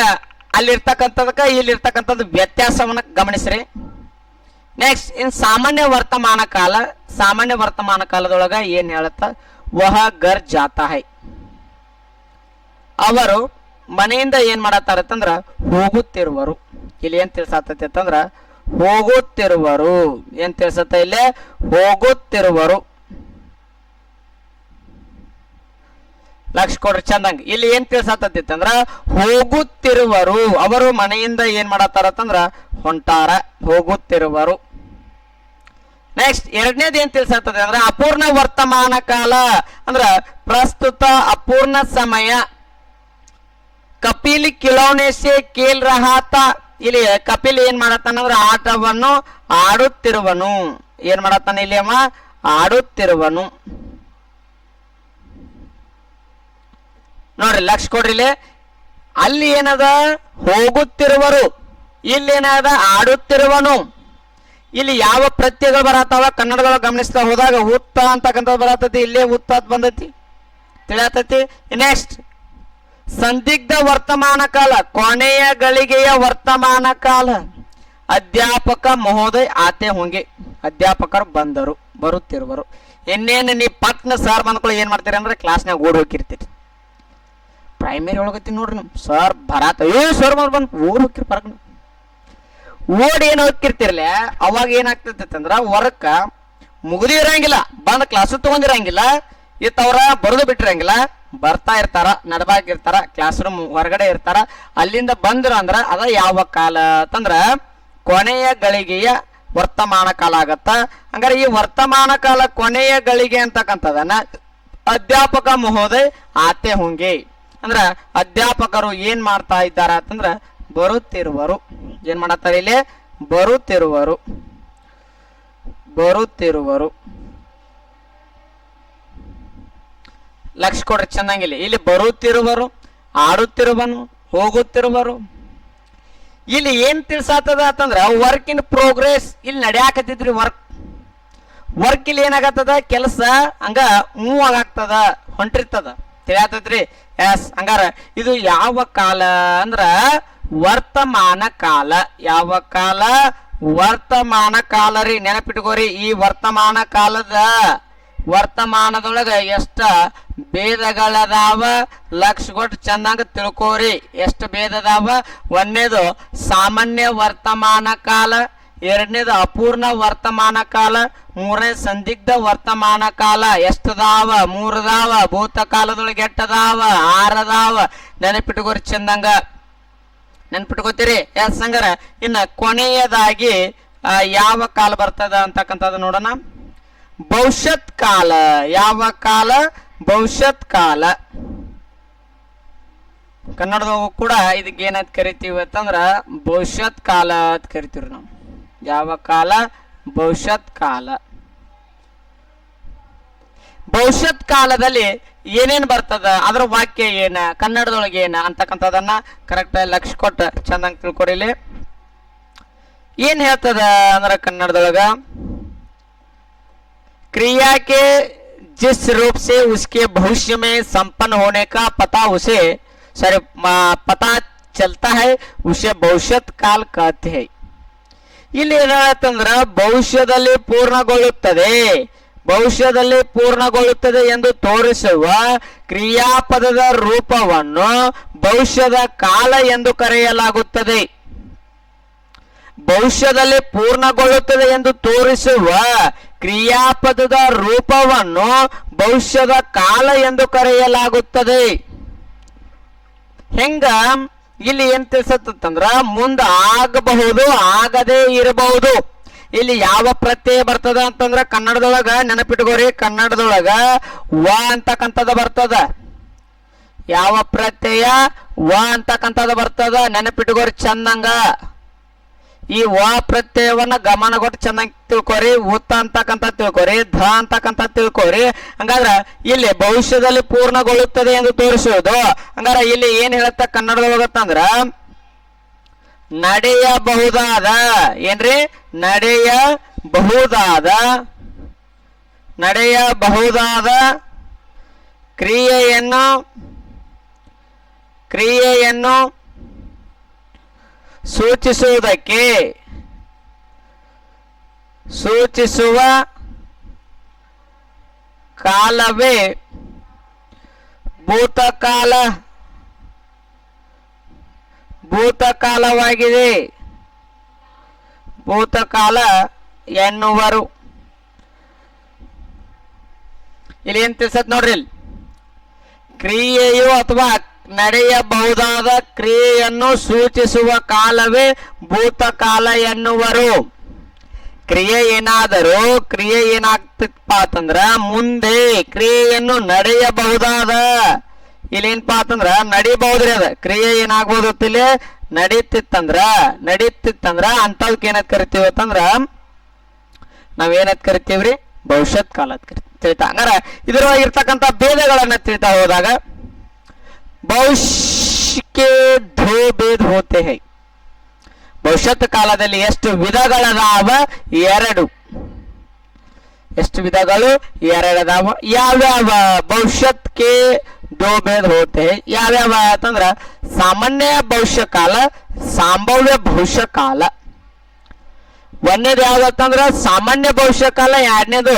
ಅಲ್ಲಿರ್ತಕ್ಕಂಥದಕ್ಕ ಇಲ್ಲಿರ್ತಕ್ಕಂಥದ್ದು ವ್ಯತ್ಯಾಸವನ್ನ ಗಮನಿಸ್ರಿ. ನೆಕ್ಸ್ಟ್ ಇನ್ ಸಾಮಾನ್ಯ ವರ್ತಮಾನ ಕಾಲ. ಸಾಮಾನ್ಯ ವರ್ತಮಾನ ಕಾಲದೊಳಗ ಏನ್ ಹೇಳುತ್ತ? ವಹ ಗರ್ ಜಾತಾ ಹೈ. ಅವರು ಮನೆಯಿಂದ ಏನ್ ಮಾಡತ್ತಾರತ್ತಂದ್ರ ಹೋಗುತ್ತಿರುವರು. ಇಲ್ಲಿ ಏನ್ ತಿಳ್ಸತ್ತೈತಿ ಅಂತಂದ್ರ ಹೋಗುತ್ತಿರುವರು. ಏನ್ ತಿಳ್ಸತ್ತ? ಇಲ್ಲೇ ಹೋಗುತ್ತಿರುವರು. ಲಕ್ಷ ಕೊಡ್ರಿ ಚಂದಂಗ. ಇಲ್ಲಿ ಏನ್ ತಿಳ್ಸತ್ತೈತಿ ಅಂದ್ರ ಹೋಗುತ್ತಿರುವರು. ಅವರು ಮನೆಯಿಂದ ಏನ್ ಮಾಡತ್ತಾರತ್ತಂದ್ರ ಹೊಂಟಾರ, ಹೋಗುತ್ತಿರುವರು. ನೆಕ್ಸ್ಟ್ ಎರಡನೇದು ಏನ್ ತಿಳ್ಸತ್ತದ ಅಂದ್ರ ಅಪೂರ್ಣ ವರ್ತಮಾನ ಕಾಲ ಅಂದ್ರ ಪ್ರಸ್ತುತ ಅಪೂರ್ಣ ಸಮಯ. ಕಪಿಲ್ ಖಿಲೌನೆ ಸೆ ಖೇಲ್ ರಹಾ ತಾ. ಇಲ್ಲಿ ಕಪಿಲ್ ಏನ್ ಮಾಡತ್ತಾನಂದ್ರ ಆಟವನ್ನು ಆಡುತ್ತಿರುವನು. ಏನ್ ಮಾಡತ್ತಾನ ಇಲ್ಲಿ ಅಮ್ಮ? ಆಡುತ್ತಿರುವನು. ನೋಡ್ರಿ ಲಕ್ಷ ಕೊಡ್ರಿ. ಇಲ್ಲಿ ಅಲ್ಲಿ ಏನದ? ಹೋಗುತ್ತಿರುವರು. ಇಲ್ಲಿ ಏನದ? ಆಡುತ್ತಿರುವನು. ಇಲ್ಲಿ ಯಾವ ಪ್ರತ್ಯಯಗಳು ಬರತ್ತಾವ ಕನ್ನಡದೊಳಗೆ ಗಮನಿಸ್ತಾ ಹೋದಾಗ ಉತ್ತ ಅಂತಕ್ಕಂಥದ್ದು ಬರತೈತಿ. ಇಲ್ಲೇ ಉತ್ತ ಅಂತ ಬಂದೈತಿ. ತಿಳಿಯತೈತಿ? ನೆಕ್ಸ್ಟ್ ಸಂದಿಗ್ಧ ವರ್ತಮಾನ ಕಾಲ, ಕೊನೆಯ ಗಳಿಗೆಯ ವರ್ತಮಾನ ಕಾಲ. ಅಧ್ಯಾಪಕ ಮಹೋದಯ ಆತೆ ಹೋಂಗೆ, ಅಧ್ಯಾಪಕರು ಬಂದರು ಬರುತ್ತಿರುವರು. ಇನ್ನೇನು ನೀ ಪಟ್ನ ಸರ್ ಬಂದ್ಕೊಳ್ಳಿ ಏನ್ ಮಾಡ್ತೀರಿ ಅಂದ್ರೆ ಕ್ಲಾಸ್ನಾಗ ಓಡ್ ಹೋಗಿರ್ತೀರಿ. ಪ್ರೈಮರಿ ಒಳಗತ್ತೀನಿ ನೋಡ್ರಿ ನಮ್ ಸರ್ ಬರಾತ ಸರ್ ಬಂದು ಓಡ್ ಹೋಗಿರ್ ಪರಕ್ ಓಡ್ ಏನ್ ಹೋಗಿರ್ತಿರ್ಲ ಅವಾಗ ಏನಾಗ್ತೈತಿ ಅಂದ್ರ ವರ್ಕ್ ಮುಗ್ದಿ ಇರಂಗಿಲ್ಲ, ಬಂದ್ ಕ್ಲಾಸ್ ತಗೊಂಡಿರಂಗಿಲ್ಲ, ಇತ್ತವ್ರ ಬರೆದು ಬಿಟ್ಟಿರಂಗಿಲ್ಲ, ಬರ್ತಾ ಇರ್ತಾರ, ನಡ್ಬಾಕಿರ್ತಾರ, ಕ್ಲಾಸ್ ರೂಮ್ ಹೊರಗಡೆ ಇರ್ತಾರ. ಅಲ್ಲಿಂದ ಬಂದ್ರ ಅಂದ್ರ ಅದ ಯಾವ ಕಾಲ ಅಂತಂದ್ರ ಕೊನೆಯ ಗಳಿಗೆಯ ವರ್ತಮಾನ ಕಾಲ ಆಗತ್ತ. ಹಂಗಾರೆ ಈ ವರ್ತಮಾನ ಕಾಲ ಕೊನೆಯ ಗಳಿಗೆ ಅಂತಕ್ಕಂಥದನ್ನ ಅಧ್ಯಾಪಕ ಮಹೋದಯ ಆತೆ ಹೋಂಗೆ ಅಂದ್ರ ಅಧ್ಯಾಪಕರು ಏನ್ ಮಾಡ್ತಾ ಇದ್ದಾರ ಅಂತಂದ್ರ ಬರುತ್ತಿರುವರು. ಏನ್ ಮಾಡತ್ತಾರೆ ಇಲ್ಲಿ? ಬರುತ್ತಿರುವರು, ಬರುತ್ತಿರುವರು. ಲಕ್ಷ ಕೊಡ್ರಿ ಚೆನ್ನಾಗಿಲ್ಲ. ಇಲ್ಲಿ ಬರುತ್ತಿರುವರು, ಆಡುತ್ತಿರುವನು, ಹೋಗುತ್ತಿರುವರು. ಇಲ್ಲಿ ಏನ್ ತಿಳ್ಸಾತದ ಅಂತಂದ್ರ ವರ್ಕ್ ಇನ್ ಪ್ರೋಗ್ರೆಸ್ ಇಲ್ಲಿ ನಡ್ಯಾಕತ್ತಿದ್ರಿ. ವರ್ಕ್ ಇಲ್ಲಿ ಏನಾಗತ್ತದ? ಕೆಲಸ ಹಂಗ ಮೂವ್ ಆಗಾಗ್ತದ, ಹೊಂಟಿರ್ತದ. ತಿಳಿಯಾತದ್ರಿ? ಎಸ್. ಹಂಗಾರ ಇದು ಯಾವ ಕಾಲ ಅಂದ್ರ ವರ್ತಮಾನ ಕಾಲ. ಯಾವ ಕಾಲ? ವರ್ತಮಾನ ಕಾಲ ರೀ. ನೆನಪಿಟ್ಕೋರಿ, ಈ ವರ್ತಮಾನ ಕಾಲದ ವರ್ತಮಾನದೊಳಗ ಎಷ್ಟ ಭೇದಗಳದಾವ ಲಕ್ಷ ಕೊಟ್ಟು ಚಂದಂಗ ತಿಳ್ಕೋರಿ. ಎಷ್ಟು ಭೇದ ಅದಾವ? ಒಂದನೇದು ಸಾಮಾನ್ಯ ವರ್ತಮಾನ ಕಾಲ, ಎರಡನೇದು ಅಪೂರ್ಣ ವರ್ತಮಾನ ಕಾಲ, ಮೂರನೇ ಸಂದಿಗ್ಧ ವರ್ತಮಾನ ಕಾಲ. ಎಷ್ಟದಾವ? ಮೂರದಾವ. ಭೂತಕಾಲದೊಳಗೆ ಎಟ್ಟದಾವ? ಆರದಾವ. ನೆನಪಿಟ್ಕೋರಿ ಚಂದಂಗ, ನೆನಪಿಟ್ಕೋತೀರಿ? ಎಸ್. ಹಂಗಾರ ಇನ್ನ ಕೊನೆಯದಾಗಿ ಯಾವ ಕಾಲ ಬರ್ತದ ಅಂತಕ್ಕಂಥದ್ದು ನೋಡೋಣ. ಭವಿಷ್ಯತ್ ಕಾಲ. ಯಾವ ಕಾಲ? ಭವಿಷ್ಯತ್ ಕಾಲ. ಕನ್ನಡದಾಗ ಕೂಡ ಇದಕ್ಕೆ ಏನಂತ ಕರಿತೀವಿ ಅಂತಂದ್ರ ಭವಿಷ್ಯತ್ ಕಾಲ ಅಂತ ಕರಿತೀವಿ ನಾವು. ಯಾವ ಕಾಲ? ಭವಿಷ್ಯತ್ ಕಾಲ. ಭವಿಷ್ಯತ್ ಕಾಲದಲ್ಲಿ ಏನೇನ್ ಬರ್ತದ, ಅದರ ವಾಕ್ಯ ಏನ, ಕನ್ನಡದೊಳಗೆ ಏನ ಅಂತಕ್ಕಂಥದನ್ನ ಕರೆಕ್ಟ್ ಲಕ್ಷ ಕೊಟ್ಟು ಚಂದಂಗ್ ತಿಳ್ಕೊರಿಲಿ. ಏನ್ ಹೇಳ್ತದ ಅಂದ್ರ ಕನ್ನಡದೊಳಗ क्रिया के जिस रूप से उसके भविष्य में संपन्न होने का पता चलता है उसे भविष्यತ್ ಕಾಲ कहते हैं. ಇಲ್ಲಿ ಏನಂತಂದ್ರ ಭವಿಷ್ಯದಲ್ಲಿ ಪೂರ್ಣಗೊಳ್ಳುತ್ತದೆ, ಭವಿಷ್ಯದಲ್ಲಿ ಪೂರ್ಣಗೊಳ್ಳುತ್ತದೆ ಎಂದು ತೋರಿಸುವ ಕ್ರಿಯಾಪದದ ರೂಪವನ್ನು ಭವಿಷ್ಯದ ಕಾಲ ಎಂದು ಕರೆಯಲಾಗುತ್ತದೆ. ಭವಿಷ್ಯದಲ್ಲಿ ಪೂರ್ಣಗೊಳ್ಳುತ್ತದೆ ಎಂದು ತೋರಿಸುವ ಕ್ರಿಯಾಪದದ ರೂಪವನ್ನು ಭವಿಷ್ಯದ ಕಾಲ ಎಂದು ಕರೆಯಲಾಗುತ್ತದೆ. ಹೆಂಗ? ಇಲ್ಲಿ ಏನ್ ತಿಳಿಸತ್ತಂದ್ರ ಮುಂದ ಆಗಬಹುದು, ಆಗದೇ ಇರಬಹುದು. ಇಲ್ಲಿ ಯಾವ ಪ್ರತ್ಯಯ ಬರ್ತದ ಅಂತಂದ್ರ ಕನ್ನಡದೊಳಗ ನೆನಪಿಟ್ಕೋರಿ, ಕನ್ನಡದೊಳಗ ವ ಅಂತಕ್ಕಂಥದ್ದು ಬರ್ತದ. ಯಾವ ಪ್ರತ್ಯಯ? ವ ಅಂತಕ್ಕಂಥದ್ದು ಬರ್ತದ. ನೆನಪಿಟ್ಕೋರಿ ಚಂದಂಗ. ಈ ವ ಪ್ರತ್ಯಯವನ್ನ ಗಮನ ಕೊಟ್ಟು ಚೆನ್ನಾಗಿ ತಿಳ್ಕೊರಿ. ಉತ್ತ ಅಂತಕ್ಕಂಥ ತಿಳ್ಕೊರಿ, ಧ ಅಂತಕ್ಕಂಥ ತಿಳ್ಕೊರಿ. ಹಂಗಾದ್ರ ಇಲ್ಲಿ ಭವಿಷ್ಯದಲ್ಲಿ ಪೂರ್ಣಗೊಳ್ಳುತ್ತದೆ ಎಂದು ತೋರಿಸುವುದು. ಹಂಗಾರ ಇಲ್ಲಿ ಏನ್ ಹೇಳುತ್ತ ಕನ್ನಡದೊಳಗತ್ತಂದ್ರ ನಡೆಯಬಹುದಾದ, ಏನ್ರಿ? ನಡೆಯಬಹುದಾದ, ನಡೆಯಬಹುದಾದ ಕ್ರಿಯೆಯನ್ನು ಸೂಚಿಸುವುದಕ್ಕೆ ಸೂಚಿಸುವ ಕಾಲವೇ ಭೂತಕಾಲ, ಭೂತಕಾಲವಾಗಿದೆ, ಭೂತಕಾಲ ಎನ್ನುವರು. ಇಲ್ಲಿ ಏನ್ ತಿಳಿಸತ್ ನೋಡ್ರಿ, ಕ್ರಿಯೆಯು ಅಥವಾ ನಡೆಯಬಹುದಾದ ಕ್ರಿಯೆಯನ್ನು ಸೂಚಿಸುವ ಕಾಲವೇ ಭೂತಕಾಲ ಎನ್ನುವರು. ಕ್ರಿಯೆ ಏನಾಗ್ತಿತ್ತಪ್ಪ ಅಂತಂದ್ರ ಮುಂದೆ ಕ್ರಿಯೆಯನ್ನು ನಡೆಯಬಹುದಾದ, ಇಲ್ಲೇನಪ್ಪ ಅಂತಂದ್ರ ನಡಿಬಹುದ್ರಿ. ಅದ ಕ್ರಿಯೆ ಏನಾಗ್ಬೋದು ಇಲ್ಲಿ ನಡೀತಿತ್ತಂದ್ರ ಅಂತವಕ್ಕೆ ಏನತ್ ಕರಿತೀವಿ ಅಂತಂದ್ರ ನಾವೇನತ್ ಕರಿತೀವ್ರಿ? ಭವಿಷ್ಯತ್ ಕಾಲ ಅಂತ ಕರಿತೀವಿ. ತಿಳಿತಾ? ಹಂಗಾರ ಇದರೊಳಗಿರ್ತಕ್ಕಂಥ ಭೇದಗಳನ್ನ ತಿಳಿತಾ ಹೋದಾಗ ಭವಿಷ್ಯ के दो भेद होते हैं. ಭವಿಷ್ಯತ್ ಕಾಲದಲ್ಲಿ ಎಷ್ಟು ವಿಧಗಳದಾವ? ಎರಡು. ಎಷ್ಟು ವಿಧಗಳು? ಎರಡದಾವ. ಯಾವ್ಯಾವ? ಭವಿಷ್ಯತ್ ಕೆ ದೋ ಭೇದ ಹೋತೆ. ಯಾವ್ಯಾವ ಅಂತಂದ್ರ ಸಾಮಾನ್ಯ ಭವಿಷ್ಯ ಕಾಲ, ಸಂಭಾವ್ಯ ಭವಿಷ್ಯ ಕಾಲ. ಒಂದನೇದು ಯಾವ್ದತ್ತಂದ್ರ ಸಾಮಾನ್ಯ ಭವಿಷ್ಯ ಕಾಲ, ಎರಡನೇದು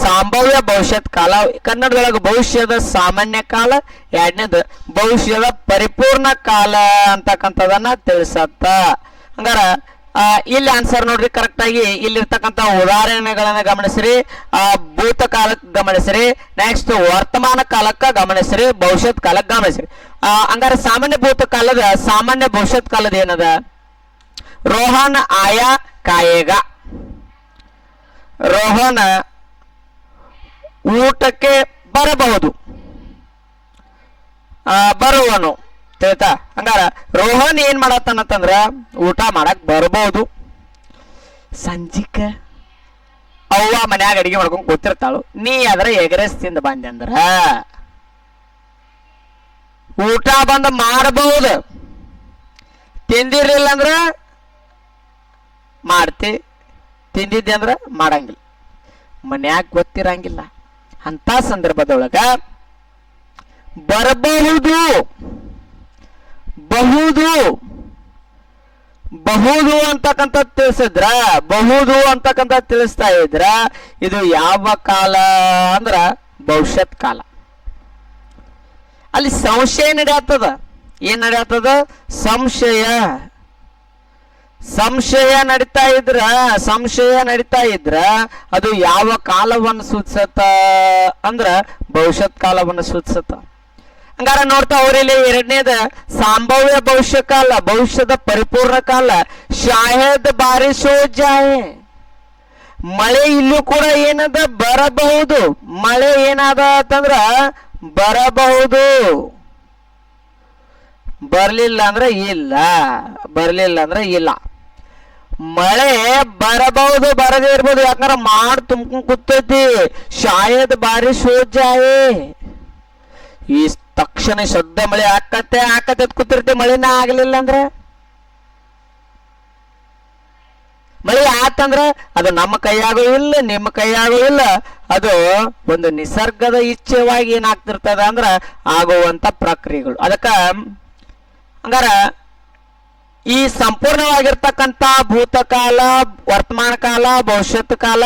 ಸಂಭಾವ್ಯ ಭವಿಷ್ಯತ್ ಕಾಲ. ಕನ್ನಡದೊಳಗೆ ಭವಿಷ್ಯದ ಸಾಮಾನ್ಯ ಕಾಲ, ಎರಡನೇದು ಭವಿಷ್ಯದ ಪರಿಪೂರ್ಣ ಕಾಲ ಅಂತಕ್ಕಂಥದನ್ನ ತಿಳಿಸತ್ತ. ಹಂಗಾರ ಇಲ್ಲಿ ಆನ್ಸರ್ ನೋಡ್ರಿ ಕರೆಕ್ಟ್ ಆಗಿ ಇಲ್ಲಿರ್ತಕ್ಕಂಥ ಉದಾಹರಣೆಗಳನ್ನ ಗಮನಿಸ್ರಿ. ಭೂತಕಾಲಕ್ಕೆ ಗಮನಿಸ್ರಿ, ನೆಕ್ಸ್ಟ್ ವರ್ತಮಾನ ಕಾಲಕ್ಕ ಗಮನಿಸ್ರಿ, ಭವಿಷ್ಯತ್ ಕಾಲಕ್ಕೆ ಗಮನಿಸ್ರಿ. ಹಂಗಾರೆ ಸಾಮಾನ್ಯ ಭವಿಷ್ಯತ್ ಕಾಲದ ಏನದ? ರೋಹನ್ ಆಯಾ ಕಾಯೇಗ. ರೋಹನ್ ಊಟಕ್ಕೆ ಬರಬಹುದು, ಬರುವನು. ತಿಳಿತಾ? ಹಂಗಾರ ರೋಹನ್ ಏನ್ ಮಾಡತ್ತಾನಂತಂದ್ರ ಊಟ ಮಾಡಕ್ ಬರಬಹುದು. ಸಂಜಿಕ ಅವ್ವ ಮನ್ಯಾಗ ಅಡಿಗೆ ಮಾಡ್ಕೊಂಡ್ ಕೂತಿರ್ತಾಳು, ನೀ ಅದ್ರ ಎಗರೆಸ್ ತಿಂದ ಬಂದೆ ಅಂದ್ರ ಊಟ ಬಂದು ಮಾಡಬಹುದು. ತಿಂದಿರ್ಲಿಲ್ಲ ಅಂದ್ರ ಮಾಡ್ತಿ, ತಿಂದಿದ್ದೆ ಅಂದ್ರ ಮಾಡಂಗಿಲ್ಲ, ಮನ್ಯಾಗ ಗೊತ್ತಿರಂಗಿಲ್ಲ. ಅಂತ ಸಂದರ್ಭದೊಳಗ ಬರಬಹುದು, ಬಹುದು ಅಂತಕ್ಕಂಥ ತಿಳಿಸಿದ್ರ, ಬಹುದು ಅಂತಕ್ಕಂಥ ತಿಳಿಸ್ತಾ ಇದ್ರ ಇದು ಯಾವ ಕಾಲ ಅಂದ್ರ ಭವಿಷ್ಯತ್ ಕಾಲ. ಅಲ್ಲಿ ಸಂಶಯ ನಡೆಯತ್ತದ. ಏನ್ ನಡೆಯತ್ತದ? ಸಂಶಯ ನಡೀತಾ ಇದ್ರ ಅದು ಯಾವ ಕಾಲವನ್ನು ಸೂಚಿಸತ್ತ ಅಂದ್ರ ಭವಿಷ್ಯತ್ ಕಾಲವನ್ನು ಸೂಚಿಸತ್ತ. ಹಂಗಾರ ನೋಡ್ತಾ ಅವ್ರಲ್ಲಿ ಎರಡನೇದ ಸಂಭಾವ್ಯ ಭವಿಷ್ಯ ಕಾಲ, ಭವಿಷ್ಯದ ಪರಿಪೂರ್ಣ ಕಾಲ. ಶಾಯದ್ ಬಾರಿಶ್ ಹೋ ಜಾಯೆ, ಮಳೆ ಇಲ್ಲೂ ಕೂಡ ಏನದ? ಬರಬಹುದು. ಮಳೆ ಏನಾದ ಅಂತಂದ್ರ ಬರಬಹುದು, ಬರ್ಲಿಲ್ಲ ಅಂದ್ರೆ ಇಲ್ಲ. ಮಳೆ ಬರಬಹುದು, ಬರದೇ ಇರ್ಬೋದು. ಯಾಕಂದ್ರ ತುಂಬ್ಕೊಂಡ್ ಕೂತೈತಿ. ಶಾಯದ್ ಬಾರಿಶ್ ಹೋ ಜಾಯೆ, ಈ ತಕ್ಷಣ ಶುದ್ಧ ಮಳೆ ಆಕತ್ತೆ ಕೂತಿರ್ತಿ. ಮಳೆನ ಆಗ್ಲಿಲ್ಲ ಅಂದ್ರೆ, ಮಳೆ ಆತಂದ್ರ ಅದು ನಮ್ಮ ಕೈಯಾಗೂ ಇಲ್ಲ, ನಿಮ್ಮ ಕೈಯಾಗೂ ಇಲ್ಲ. ಅದು ಒಂದು ನಿಸರ್ಗದ ಇಚ್ಛೆವಾಗಿ ಏನಾಗ್ತಿರ್ತದ ಅಂದ್ರ ಆಗುವಂತ ಪ್ರಕ್ರಿಯೆಗಳು. ಅದಕ್ಕ ಹಂಗಾರ ಈ ಸಂಪೂರ್ಣವಾಗಿರ್ತಕ್ಕಂಥ ಭೂತಕಾಲ, ವರ್ತಮಾನ ಕಾಲ, ಭವಿಷ್ಯತ್ ಕಾಲ,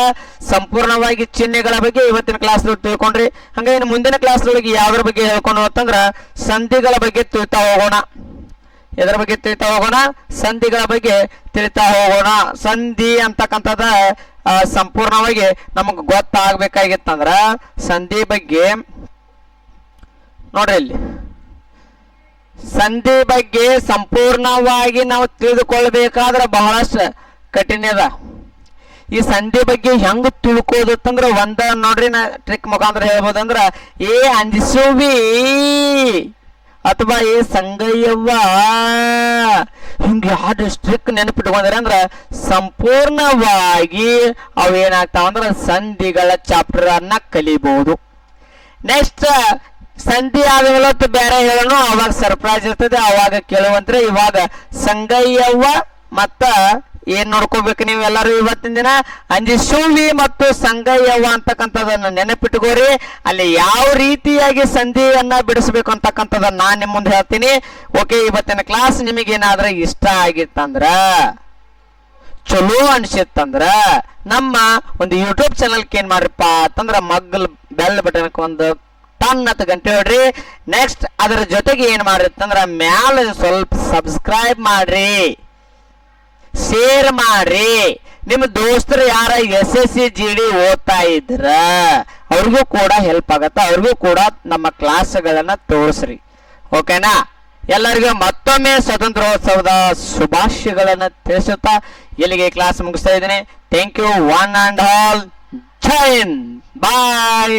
ಸಂಪೂರ್ಣವಾಗಿ ಚಿಹ್ನೆಗಳ ಬಗ್ಗೆ ಇವತ್ತಿನ ಕ್ಲಾಸ್ ತಿಳ್ಕೊಂಡ್ರಿ. ಹಂಗ ಇನ್ನು ಮುಂದಿನ ಕ್ಲಾಸ್ ಒಳಗೆ ಯಾವ್ದ್ರ ಬಗ್ಗೆ ಹೇಳ್ಕೊಂಡು ಅಂತಂದ್ರ ಸಂಧಿಗಳ ಬಗ್ಗೆ ತಿಳಿತಾ ಹೋಗೋಣ. ಎದ್ರ ಬಗ್ಗೆ ತಿಳಿತಾ ಹೋಗೋಣ? ಸಂಧಿಗಳ ಬಗ್ಗೆ ತಿಳಿತಾ ಹೋಗೋಣ. ಸಂಧಿ ಅಂತಕ್ಕಂಥದ ಸಂಪೂರ್ಣವಾಗಿ ನಮಗ್ ಗೊತ್ತಾಗ್ಬೇಕಾಗಿತ್ತಂದ್ರ ಸಂಧಿ ಬಗ್ಗೆ ನೋಡ್ರಿ. ಇಲ್ಲಿ ಸಂಧಿ ಬಗ್ಗೆ ಸಂಪೂರ್ಣವಾಗಿ ನಾವು ತಿಳಿದುಕೊಳ್ಬೇಕಾದ್ರೆ ಬಹಳಷ್ಟು ಕಠಿಣ ಅದ. ಈ ಸಂಧಿ ಬಗ್ಗೆ ಹೆಂಗ್ ತಿಳ್ಕೋದಂದ್ರ ಒಂದ ನೋಡ್ರಿ, ನಾ ಟ್ರಿಕ್ ಮುಖಾಂತರ ಹೇಳ್ಬೋದಂದ್ರ ಅಂಜಿಸುವಿ ಅಥವಾ ಸಂಗಯ್ಯವ್ವ, ಹಿಂಗ ಯಾರು ಟ್ರಿಕ್ ನೆನಪಿಟ್ಕೊಂಡ್ರೆ ಅಂದ್ರ ಸಂಪೂರ್ಣವಾಗಿ ಅವೇನಾಗ್ತಾವಂದ್ರ ಸಂಧಿಗಳ ಚಾಪ್ಟರ್ ಅನ್ನ ಕಲಿಬಹುದು. ನೆಕ್ಸ್ಟ್ ಸಂಧಿ ಆದಮೇಲೆ ಬೇರೆ ಹೇಳೋಣ, ಅವಾಗ ಸರ್ಪ್ರೈಸ್ ಇರ್ತದೆ, ಅವಾಗ ಕೇಳುವಂತ್ರೆ. ಇವಾಗ ಸಂಗಯ್ಯವ್ವ ಮತ್ತ ಏನ್ ನೋಡ್ಕೋಬೇಕು ನೀವೆಲ್ಲರೂ ಇವತ್ತಿನ ದಿನ? ಅಂಜಿಸುವಿ ಮತ್ತು ಸಂಗಯ್ಯವ್ವ ಅಂತಕ್ಕಂಥದನ್ನ ನೆನಪಿಟ್ಕೋರಿ. ಅಲ್ಲಿ ಯಾವ ರೀತಿಯಾಗಿ ಸಂಧಿಯನ್ನ ಬಿಡಿಸ್ಬೇಕು ಅಂತಕ್ಕಂಥದನ್ನ ನಾನ್ ನಿಮ್ ಮುಂದೆ ಹೇಳ್ತೀನಿ. ಓಕೆ, ಇವತ್ತಿನ ಕ್ಲಾಸ್ ನಿಮಗೇನಾದ್ರೆ ಇಷ್ಟ ಆಗಿತ್ತಂದ್ರ, ಚಲೋ ಅನ್ಸಿತ್ತಂದ್ರ ನಮ್ಮ ಒಂದು ಯೂಟ್ಯೂಬ್ ಚಾನಲ್ಗೆ ಏನ್ ಮಾಡ್ರಿಪ್ಪ ಅಂತಂದ್ರ ಮಗ್ಗಲ್ ಬೆಲ್ ಬಟನ್ಕ್ ಒಂದು ಟನ್ನತ್ ಗಂಟೆ ಹೊಡ್ರಿ. ನೆಕ್ಸ್ಟ್ ಅದರ ಜೊತೆಗೆ ಏನ್ ಮಾಡಿರ್ತಂದ್ರ ಮ್ಯಾಲ ಸ್ವಲ್ಪ ಸಬ್ಸ್ಕ್ರೈಬ್ ಮಾಡ್ರಿ, ಶೇರ್ ಮಾಡ್ರಿ. ನಿಮ್ಮ ದೋಸ್ತರು ಯಾರ SSC GD ಓದ್ತಾ ಇದ್ರ ಅವ್ರಿಗೂ ಕೂಡ ಹೆಲ್ಪ್ ಆಗತ್ತ, ಅವ್ರಿಗೂ ಕೂಡ ನಮ್ಮ ಕ್ಲಾಸ್ಗಳನ್ನ ತೋರಿಸ್ರಿ. ಓಕೆನಾ? ಎಲ್ಲರಿಗೂ ಮತ್ತೊಮ್ಮೆ ಸ್ವಾತಂತ್ರ್ಯೋತ್ಸವದ ಶುಭಾಶಯಗಳನ್ನ ತಿಳಿಸುತ್ತಾ ಇಲ್ಲಿಗೆ ಕ್ಲಾಸ್ ಮುಗಿಸ್ತಾ ಇದ್ದೀನಿ. Thank you one and all. ಜೈ ಹಿಂದ್, ಬಾಯ್.